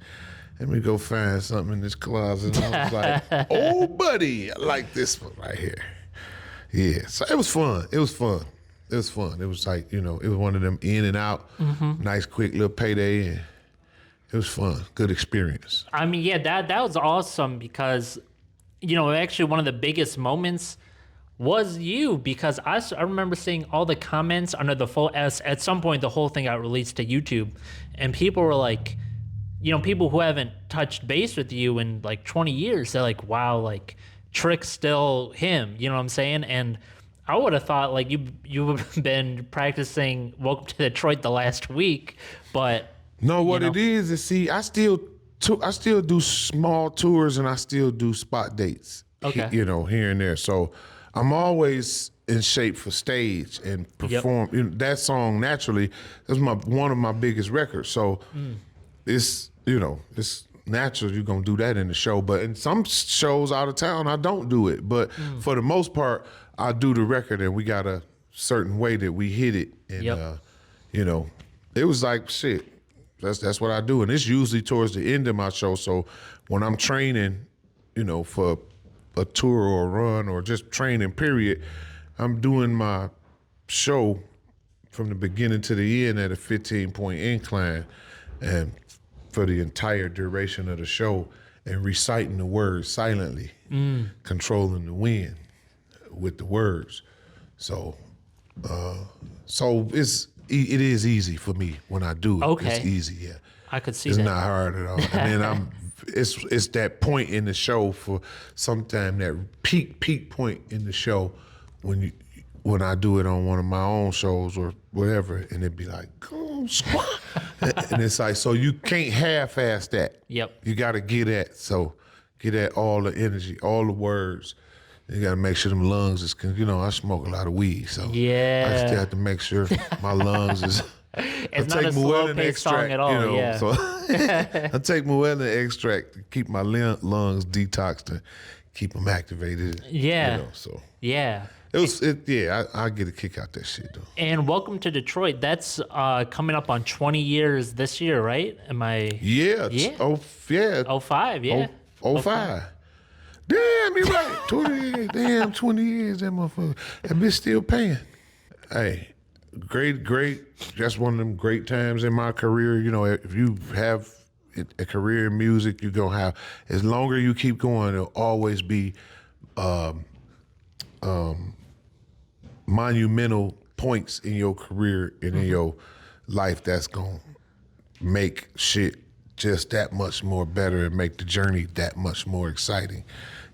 Let me go find something in this closet." And I was like, "Oh, buddy, I like this one right here." Yeah, so it was fun. It was fun. It was like, it was one of them in and out, nice, quick little payday. And it was fun. Good experience. I mean, yeah, that was awesome because, actually one of the biggest moments was you, because I remember seeing all the comments under the full S. At some point, the whole thing got released to YouTube, and people were like, people who haven't touched base with you in like 20 years, they're like, "Wow, like Trick's still him." You know what I'm saying? And I would have thought like you've been practicing Welcome to Detroit the last week, but no, what it is see, I still do small tours, and I still do spot dates. Okay. Here and there. So I'm always in shape for stage and perform. Yep. That song naturally is one of my biggest records. So it's it's natural you're gonna do that in the show. But in some shows out of town, I don't do it. But for the most part, I do the record, and we got a certain way that we hit it. And it was like shit. That's what I do, and it's usually towards the end of my show. So when I'm training, for a tour or a run or just training, period, I'm doing my show from the beginning to the end at a 15-point incline, and for the entire duration of the show, and reciting the words silently, controlling the wind with the words. So it is easy for me when I do it. Okay. It's easy, yeah. I could see it's that. It's not hard at all. And then it's that point in the show for sometime, that peak point in the show when I do it on one of my own shows or whatever, and it'd be like, "Goon Sqwad." And it's like, so you can't half-ass that. Yep. You got to get at all the energy, all the words. You got to make sure them lungs is, I smoke a lot of weed, so I still have to make sure my lungs is. It's not a slow-paced song at all, yeah. So I take Muellen extract to keep my lungs detoxed and keep them activated. Yeah. So yeah. I get a kick out that shit though. And Welcome to Detroit, that's coming up on 20 years this year, right? Am I? Yeah. Yeah. 05, yeah. 05. Damn, you're right. 20 years, that motherfucker. That bitch still paying. Hey, great. That's one of them great times in my career. If you have a career in music, you're going to have, as longer you keep going, there'll always be monumental points in your career and in your life that's going to make shit just that much more better and make the journey that much more exciting.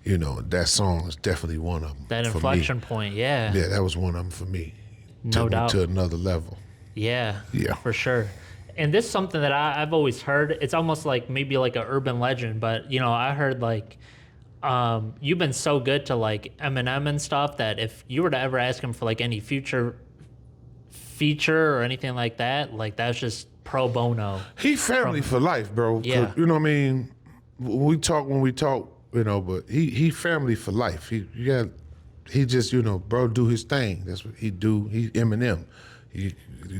That song is definitely one of them. That inflection point, yeah. Yeah, that was one of them for me. No doubt. To another level. Yeah. Yeah. For sure. And this is something that I've always heard. It's almost like maybe like an urban legend, but I heard like you've been so good to like Eminem and stuff that if you were to ever ask him for like any future feature or anything like that? Like that's just pro bono. He family for life, bro. Yeah. You know what I mean? When we talk, you know, but he family for life. He just, you know, bro, do his thing. That's what he do. He Eminem.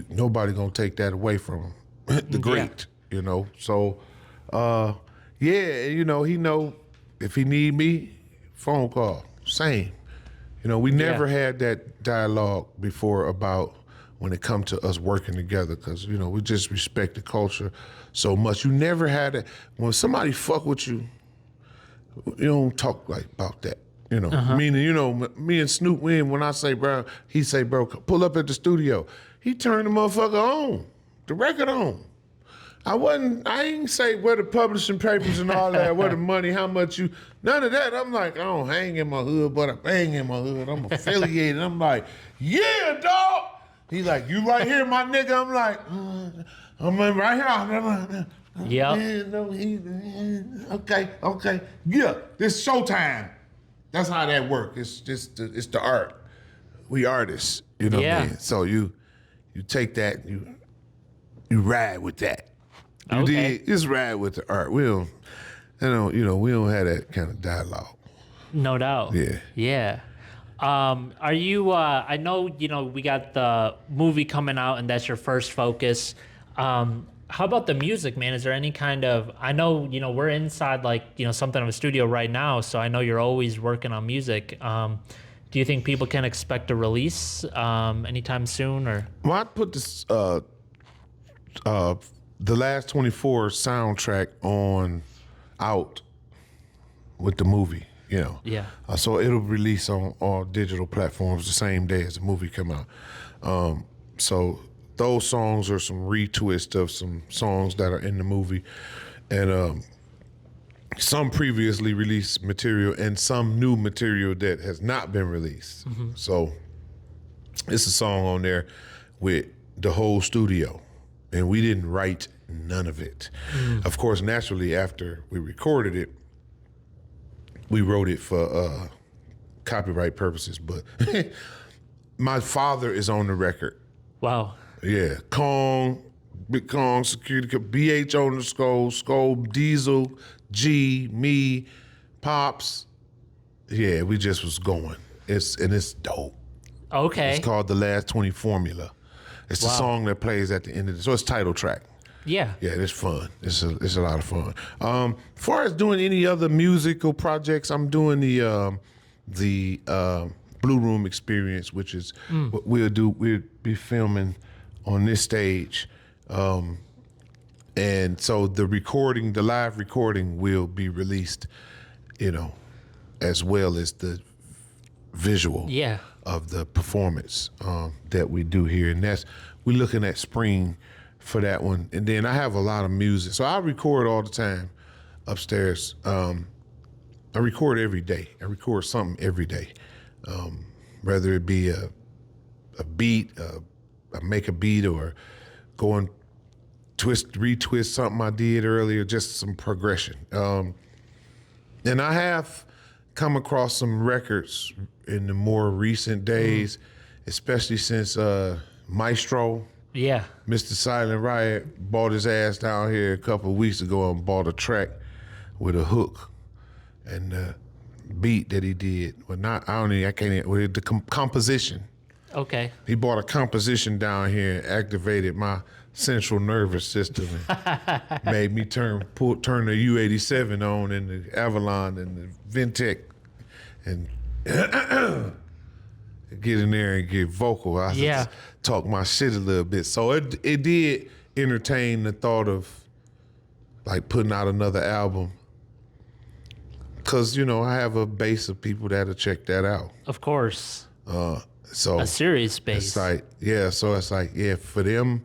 Nobody gonna take that away from him. The great, you know. So, you know, he know if he need me, phone call. Same. You know, we never had that dialogue before about when it come to us working together, because, you know, we just respect the culture so much. You never had it. When somebody fuck with you, you don't talk like about that. You know, meaning, you know, me and Snoop, when I say, bro, he say, bro, pull up at the studio. He turned the motherfucker on, the record on. I ain't say where the publishing papers and all that, where the money, how much you, none of that. I'm like, I don't hang in my hood, but I bang in my hood. I'm affiliated. I'm like, yeah, dog. He like, you right here, my nigga. I'm like, I'm right here. Yeah. Okay. Yeah, this showtime. That's how that works. It's just it's the art. We artists, you know what I mean? So you take that, you ride with that. Just ride with the art. We don't have that kind of dialogue. No doubt. Yeah. Yeah. Are you, I know, you know, we got the movie coming out and that's your first focus. How about the music, man? Is there any kind of, I know, you know, we're inside like, you know, something of a studio right now, so I know you're always working on music. Do you think people can expect a release anytime soon, or? Well, I put this, the last 24 soundtrack out with the movie, you know. Yeah. So it'll release on all digital platforms the same day as the movie come out. So those songs are some retwist of some songs that are in the movie, and some previously released material and some new material that has not been released. So it's a song on there with the whole studio, and we didn't write none of it. Of course, naturally, after we recorded it, we wrote it for copyright purposes, but my father is on the record. Wow. Yeah, Kong, Big Kong, Security, BH on the Skol, Diesel, G, me, Pops. Yeah, we just was going. It's dope. Okay. It's called The Last 20 Formula. It's the song that plays at the end of it. So it's title track. Yeah. Yeah, it's fun. It's a lot of fun. As far as doing any other musical projects, I'm doing the Blue Room Experience, which is what we'll do. We'll be filming on this stage. And so the live recording will be released, you know, as well as the visual of the performance that we do here. And we're looking at spring for that one. And then I have a lot of music. So I record all the time upstairs. I record every day. I record something every day. Whether it be a beat, I make a beat, or go and retwist something I did earlier, just some progression. And I have come across some records in the more recent days, especially since Maestro, Mr. Silent Riot, bought his ass down here a couple of weeks ago and bought a track with a hook and the beat that he did. Well, the composition. Okay. He bought a composition down here and activated my central nervous system and made me turn the U87 on and the Avalon and the Ventec and get in there and get vocal. I just talk my shit a little bit. So it did entertain the thought of like putting out another album. Cause, you know, I have a base of people that'll check that out. Of course. So a serious base. It's like, for them,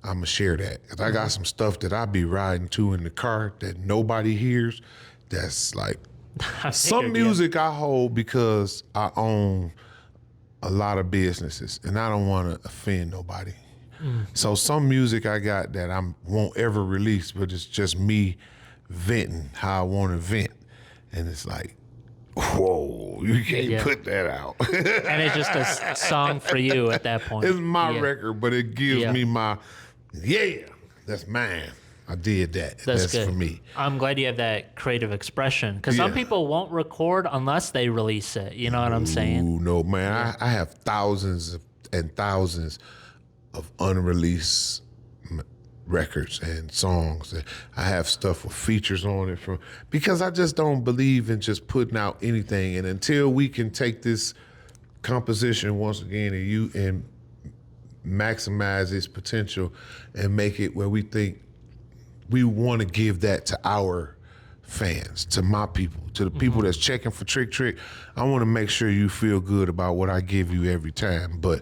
I'ma share that. Cause I got some stuff that I be riding to in the car that nobody hears. That's like some music I hold because I own a lot of businesses and I don't want to offend nobody. So some music I got that I won't ever release, but it's just me venting how I want to vent. And it's like, whoa, You can't put that out. And it's just a song for you at that point. It's my record, but it gives me my, that's mine. I did that. That's good. For me. I'm glad you have that creative expression, because some people won't record unless they release it. You know what I'm saying? Ooh, no, man. I have thousands and thousands of unreleased records and songs. I have stuff with features on it because I just don't believe in just putting out anything. And until we can take this composition once again and maximize its potential and make it where we think we want to give that to our fans, to my people, to the people that's checking for Trick. I want to make sure you feel good about what I give you every time, but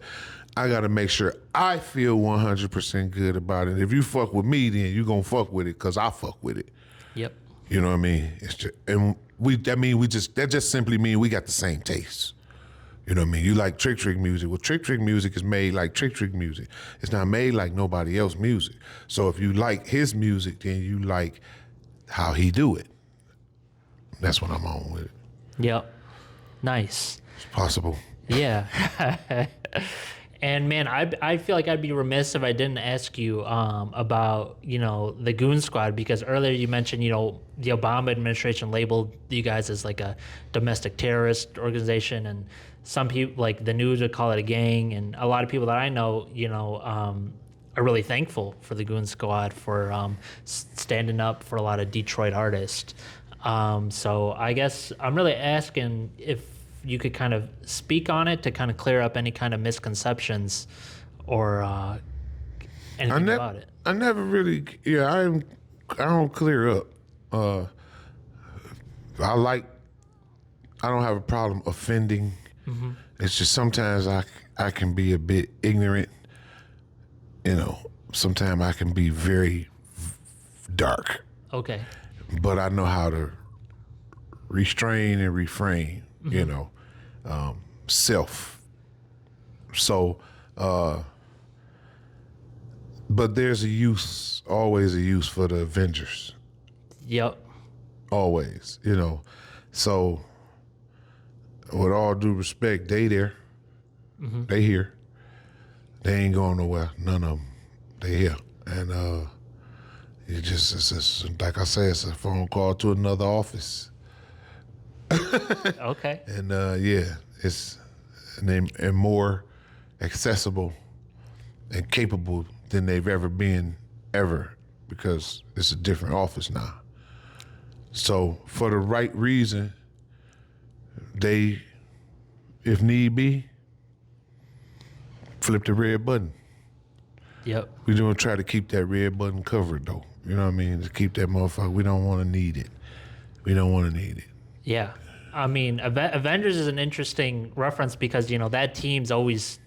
I got to make sure I feel 100% good about it. If you fuck with me, then you gonna fuck with it because I fuck with it. Yep. You know what I mean? It's just, and that just simply means we got the same taste. You know what I mean? You like Trick music. Well, Trick music is made like Trick music. It's not made like nobody else music. So if you like his music, then you like how he do it. That's what I'm on with it. Yep. Nice. It's possible. Yeah. And man, I feel like I'd be remiss if I didn't ask you about, the Goon Sqwad, because earlier you mentioned, the Obama administration labeled you guys as like a domestic terrorist organization, and some people, like the news, would call it a gang, and a lot of people that I know, are really thankful for the Goon Sqwad for standing up for a lot of Detroit artists. So I guess I'm really asking if you could kind of speak on it to kind of clear up any kind of misconceptions or anything about it. I never really, I don't clear up. I don't have a problem offending. Mm-hmm. It's just sometimes I can be a bit ignorant. Sometimes I can be very dark. Okay. But I know how to restrain and refrain. Mm-hmm. Self. So, but there's always a use for the Avengers. Yep. Always, So, with all due respect, they there. Mm-hmm. They here. They ain't going nowhere. None of them. They here. And it's just like I said, it's a phone call to another office. Okay. And it's and more accessible and capable than they've ever been because it's a different office now. So for the right reason, they, if need be, flip the red button. Yep. We don't try to keep that red button covered though. You know what I mean? To keep that motherfucker, we don't want to need it. We don't want to need it. Yeah. I mean, Avengers is an interesting reference because, that team's always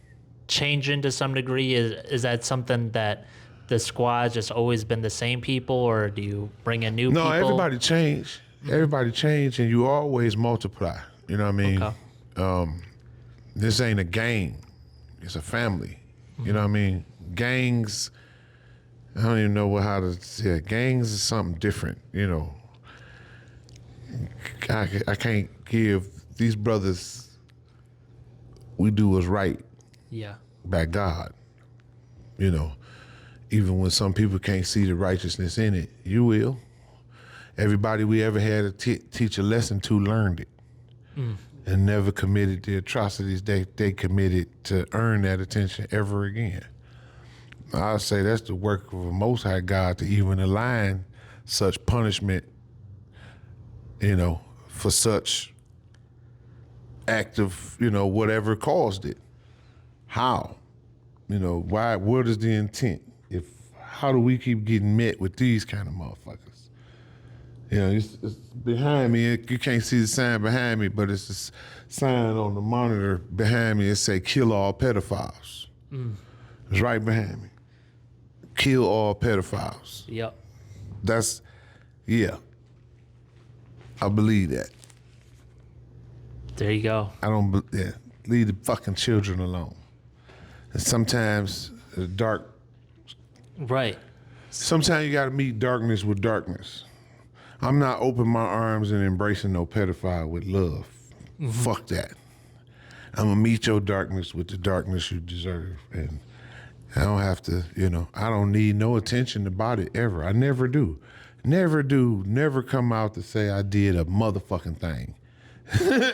changing to some degree. Is that something that the squad's just always been the same people, or do you bring in new people? No, everybody change. Everybody change, and you always multiply. You know what I mean? Okay. This ain't a gang. It's a family. Mm-hmm. You know what I mean? Gangs, I don't even know how to say it. Gangs is something different, I can't give these brothers, we do what's right. Yeah. By God. Even when some people can't see the righteousness in it, you will. Everybody we ever had to teach a lesson to learned it. And never committed the atrocities they committed to earn that attention ever again. I say that's the work of a Most High God to even align such punishment, for such act of, whatever caused it. How? Why? What is the intent? How do we keep getting met with these kind of motherfuckers? It's behind me. You can't see the sign behind me, but it's a sign on the monitor behind me. It say "Kill all pedophiles." It's right behind me. Kill all pedophiles. Yep. I believe that. There you go. I don't. Leave the fucking children alone. And sometimes the dark. Right. Sometimes you got to meet darkness with darkness. I'm not opening my arms and embracing no pedophile with love. Fuck that. I'm gonna meet your darkness with the darkness you deserve, and I don't have to, I don't need no attention about it ever. I never do. Never come out to say I did a motherfucking thing.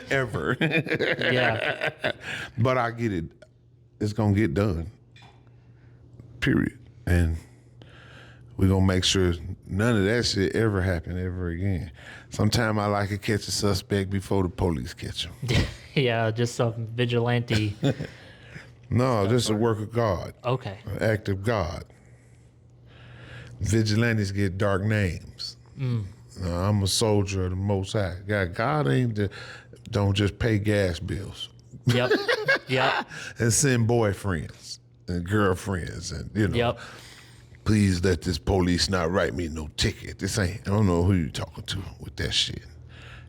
Ever. Yeah. But I get it. It's gonna get done. Period. And we're gonna make sure none of that shit ever happen ever again. Sometime I like to catch a suspect before the police catch him. Yeah, just some vigilante. No, this is a work of God. Okay. An act of God. Vigilantes get dark names. I'm a soldier of the Most High. God don't just pay gas bills. Yep. Yep. And send boyfriends and girlfriends and, Yep. Please let this police not write me no ticket. I don't know who you talking to with that shit.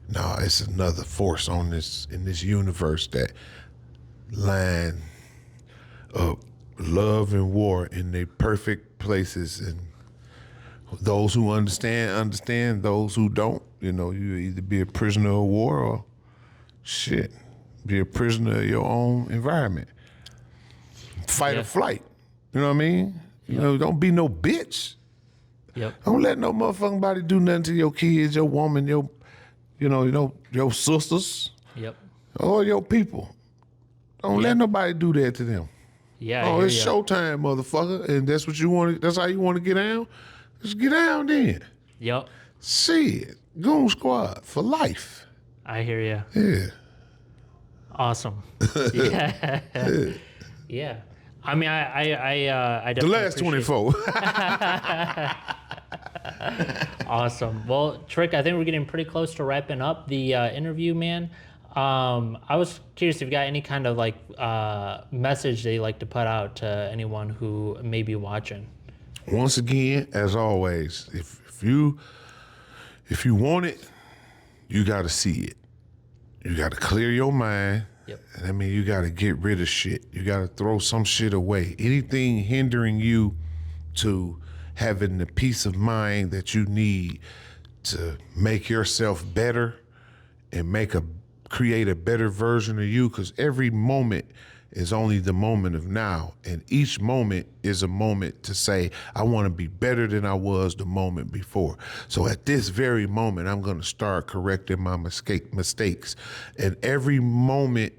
No, it's another force in this universe that line up love and war in their perfect places, and those who understand. Those who don't, you either be a prisoner of war or be a prisoner of your own environment. Fight or flight. You know what I mean? Yep. Don't be no bitch. Yep. Don't let no motherfucking body do nothing to your kids, your woman, your sisters. Yep. Or your people. Don't let nobody do that to them. Yeah. It's showtime, motherfucker, and that's what you want. That's how you want to get down. Just get down then. Yep. Shit, Goon Sqwad for life. I hear you. Yeah. Awesome. Yeah. Yeah. I mean, I The last 24. Awesome. Well, Trick, I think we're getting pretty close to wrapping up the interview, man. I was curious if you got any kind of message that you like to put out to anyone who may be watching. Once again, as always, if you want it, you got to see it. You got to clear your mind. Yep. And I mean, you got to get rid of shit. You got to throw some shit away. Anything hindering you to having the peace of mind that you need to make yourself better and create a better version of you, because every moment is only the moment of now, and each moment is a moment to say, I want to be better than I was the moment before. So at this very moment, I'm going to start correcting my mistakes. And every moment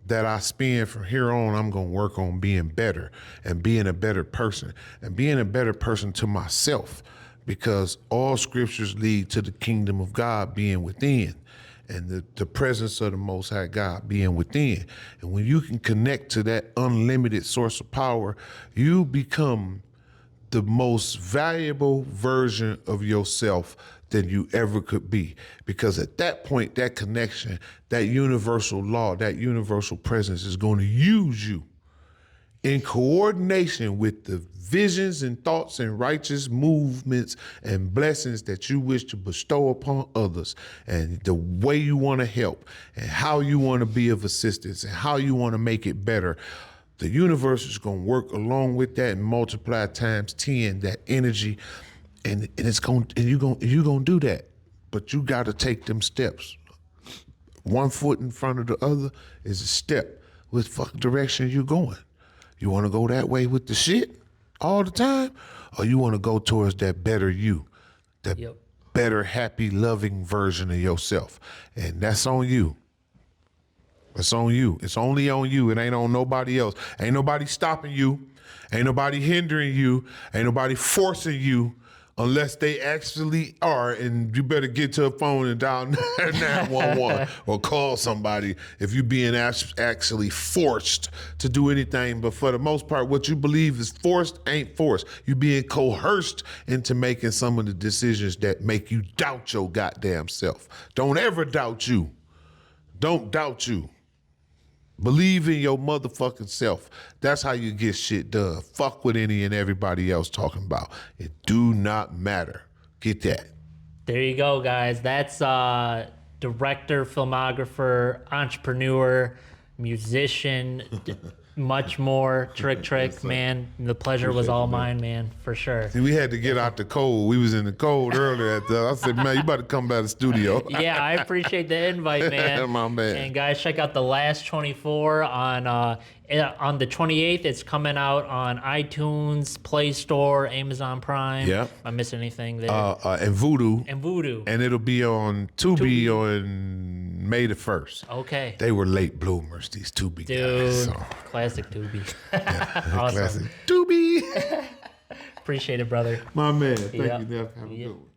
that I spend from here on, I'm going to work on being better and being a better person and being a better person to myself, because all scriptures lead to the kingdom of God being within, and the presence of the Most High God being within. And when you can connect to that unlimited source of power, you become the most valuable version of yourself than you ever could be. Because at that point, that connection, that universal law, that universal presence is going to use you in coordination with the visions and thoughts and righteous movements and blessings that you wish to bestow upon others, and the way you want to help and how you want to be of assistance and how you want to make it better. The universe is going to work along with that and multiply times 10 that energy, and you're going to do that. But you got to take them steps. One foot in front of the other is a step. Which fucking direction you going? You want to go that way with the shit all the time, or you want to go towards that better you, that better, happy, loving version of yourself? And that's on you. It's on you. It's only on you. It ain't on nobody else. Ain't nobody stopping you. Ain't nobody hindering you. Ain't nobody forcing you, unless they actually are, and you better get to a phone and dial 911 or call somebody if you're being actually forced to do anything. But for the most part, what you believe is forced ain't forced. You're being coerced into making some of the decisions that make you doubt your goddamn self. Don't ever doubt you. Don't doubt you. Believe in your motherfucking self. That's how you get shit done. Fuck what any and everybody else talking about. It do not matter. Get that. There you go, guys. That's director, filmographer, entrepreneur, musician, much more. Trick, man. The pleasure was all mine, man, for sure. See, we had to get out the cold. We was in the cold earlier. I said, man, you about to come by the studio. Yeah, I appreciate the invite, man. My man. And guys, check out The Last 24 on the 28th. It's coming out on iTunes, Play Store, Amazon Prime. Yeah. Am I missing anything there? And Voodoo. And it'll be on Tubi on May the 1st. Okay. They were late bloomers, these Tubi Dude, guys. So. classic Tubi. Awesome. Awesome. Classic Tubi. Appreciate it, brother. My man. Thank Yeah. you. Have a good one.